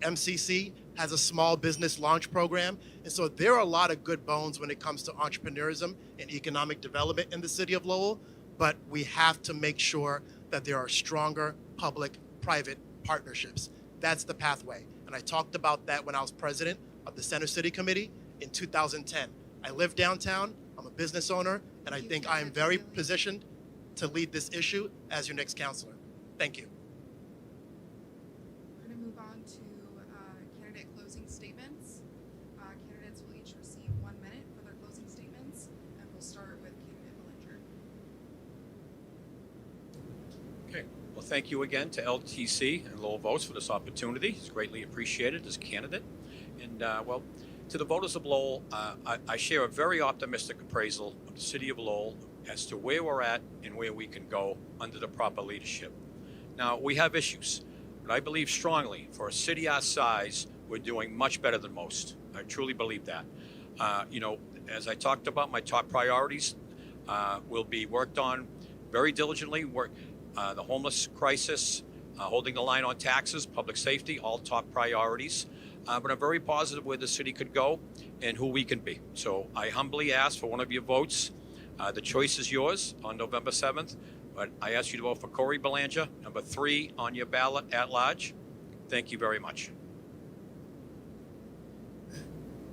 MCC has a small business launch program. And so there are a lot of good bones when it comes to entrepreneurism and economic development in the city of Lowell, but we have to make sure that there are stronger public-private partnerships. That's the pathway. And I talked about that when I was president of the Center City Committee in 2010. I live downtown, I'm a business owner, and I think I am very positioned to lead this issue as your next counselor. Thank you. We're going to move on to candidate closing statements. Candidates will each receive 1 minute for their closing statements, and we'll start with candidate Bellinger. Okay. Well, thank you again to LTC and Lowell Votes for this opportunity. It's greatly appreciated as a candidate. And, to the voters of Lowell, I share a very optimistic appraisal of the city of Lowell as to where we're at and where we can go under the proper leadership. Now, we have issues, but I believe strongly for a city our size, we're doing much better than most. I truly believe that. As I talked about, my top priorities will be worked on very diligently. The homeless crisis, holding the line on taxes, public safety, all top priorities. But I'm very positive where the city could go and who we can be. So I humbly ask for one of your votes. The choice is yours on November 7th, but I ask you to vote for Corey Belanger, number 3 on your ballot at large. Thank you very much.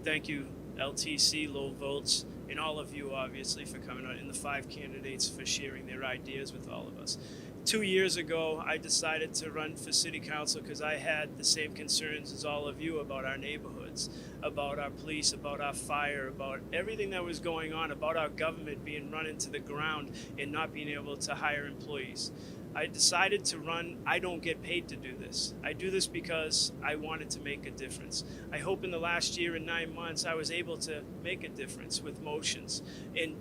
Thank you, LTC, Lowell Votes, and all of you, obviously, for coming out, and the 5 candidates for sharing their ideas with all of us. 2 years ago, I decided to run for city council because I had the same concerns as all of you about our neighborhoods, about our police, about our fire, about everything that was going on, about our government being run into the ground and not being able to hire employees. I decided to run. I don't get paid to do this. I do this because I wanted to make a difference. I hope in the last year and 9 months I was able to make a difference with motions and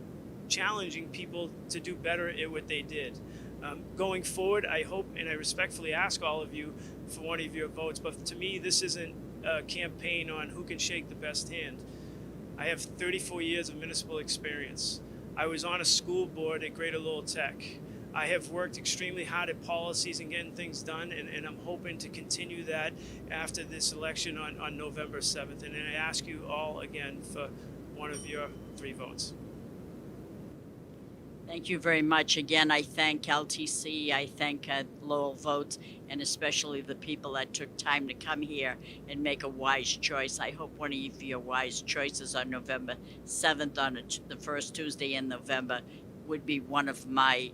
challenging people to do better at what they did. Going forward, I hope and I respectfully ask all of you for one of your votes, but to me this isn't a campaign on who can shake the best hand. I have 34 years of municipal experience. I was on a school board at Greater Lowell Tech. I have worked extremely hard at policies and getting things done, and I'm hoping to continue that after this election on November 7th. And I ask you all again for one of your 3 votes. Thank you very much. Again, I thank LTC, I thank Lowell Votes, and especially the people that took time to come here and make a wise choice. I hope one of your wise choices on November 7th, on the first Tuesday in November, would be one of my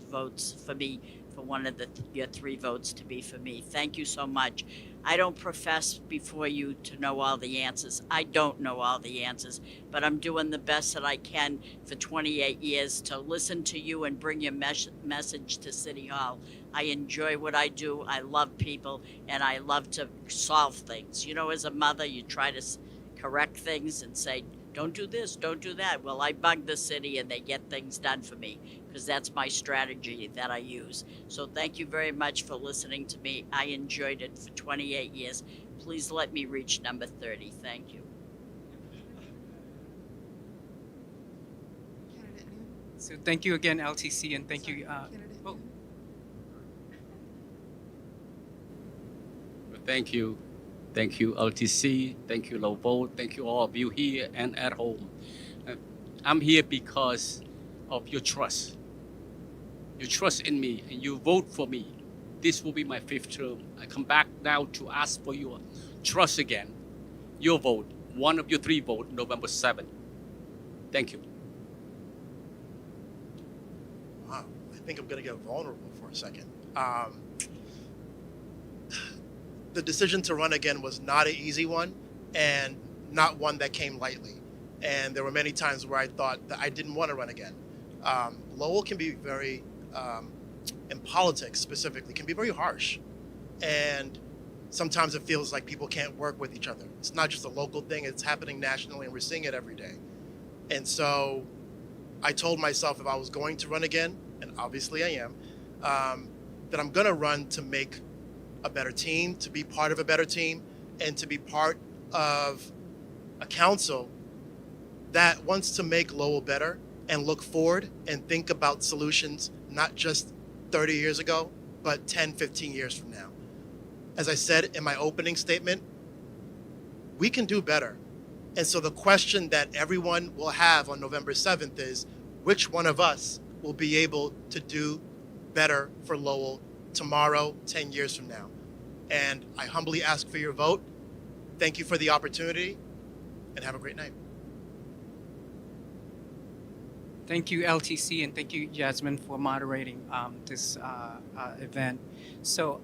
votes for me, for one of your 3 votes to be for me. Thank you so much. I don't profess before you to know all the answers. I don't know all the answers, but I'm doing the best that I can for 28 years to listen to you and bring your message to City Hall. I enjoy what I do. I love people, and I love to solve things. You know, as a mother, you try to correct things and say, don't do this, don't do that. Well, I bug the city and they get things done for me because that's my strategy that I use. So thank you very much for listening to me. I enjoyed it for 28 years. Please let me reach number 30. Thank you. Candidate New. So thank you again, LTC, and thank you. Candidate oh. New. Thank you. Thank you, LTC. Thank you, Lowell. Thank you, all of you here and at home. I'm here because of your trust. Your trust in me, and you vote for me. This will be my 5th term. I come back now to ask for your trust again. Your vote, one of your 3 votes, November 7th. Thank you. Wow, I think I'm going to get vulnerable for a second. The decision to run again was not an easy one, and not one that came lightly. And there were many times where I thought that I didn't want to run again. Lowell can be very, in politics specifically, can be very harsh. And sometimes it feels like people can't work with each other. It's not just a local thing, it's happening nationally, and we're seeing it every day. And so I told myself if I was going to run again, and obviously I am, that I'm going to run to make a better team, to be part of a better team, and to be part of a council that wants to make Lowell better and look forward and think about solutions, not just 30 years ago, but 10, 15 years from now. As I said in my opening statement, we can do better. And so the question that everyone will have on November 7th is, which one of us will be able to do better for Lowell tomorrow, 10 years from now? And I humbly ask for your vote. Thank you for the opportunity, and have a great night. Thank you, LTC, and thank you, Jasmine, for moderating this event. So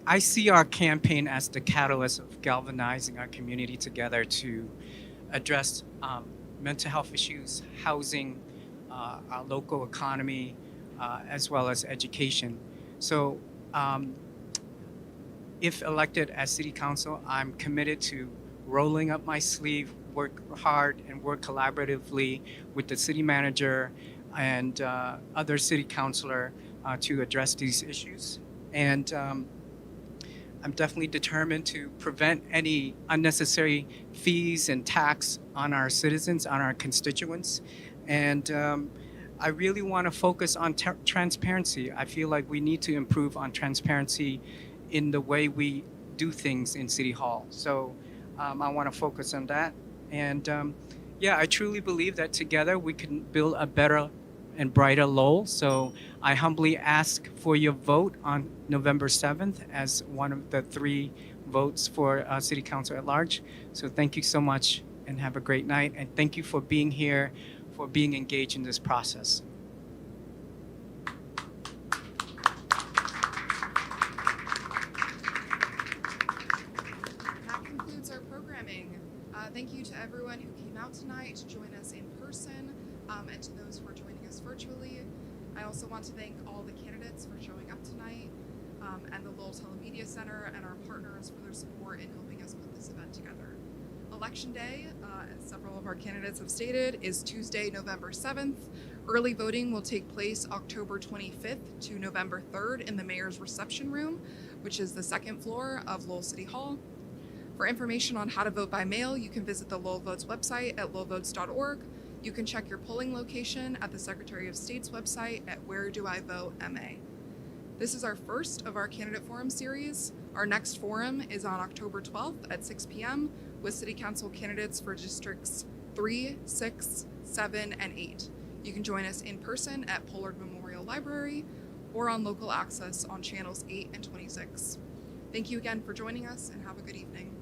I see our campaign as the catalyst of galvanizing our community together to address mental health issues, housing, our local economy, as well as education. So if elected as City Council, I'm committed to rolling up my sleeve, work hard, and work collaboratively with the city manager and other city councilor to address these issues. And I'm definitely determined to prevent any unnecessary fees and tax on our citizens, on our constituents. And I really want to focus on transparency. I feel like we need to improve on transparency in the way we do things in City Hall. So I want to focus on that. And yeah, I truly believe that together we can build a better and brighter Lowell. So I humbly ask for your vote on November 7th as one of the 3 votes for City Council at large. So thank you so much and have a great night. And thank you for being here, for being engaged in this process. That concludes our programming. Thank you to everyone who came out tonight to join us in person, and to those who are joining us virtually. I also want to thank all the candidates for showing up tonight, and the Lowell Telemedia Center and our partners for their support in helping us put this event together. Election Day, as several of our candidates have stated, is Tuesday, November 7th. Early voting will take place October 25th to November 3rd in the Mayor's Reception Room, which is the 2nd floor of Lowell City Hall. For information on how to vote by mail, you can visit the Lowell Votes website at lowellvotes.org. You can check your polling location at the Secretary of State's website at wheredoivote.ma. This is our first of our candidate forum series. Our next forum is on October 12th at 6 p.m. with City Council candidates for Districts 3, 6, 7, and 8. You can join us in person at Pollard Memorial Library or on local access on channels 8 and 26. Thank you again for joining us, and have a good evening.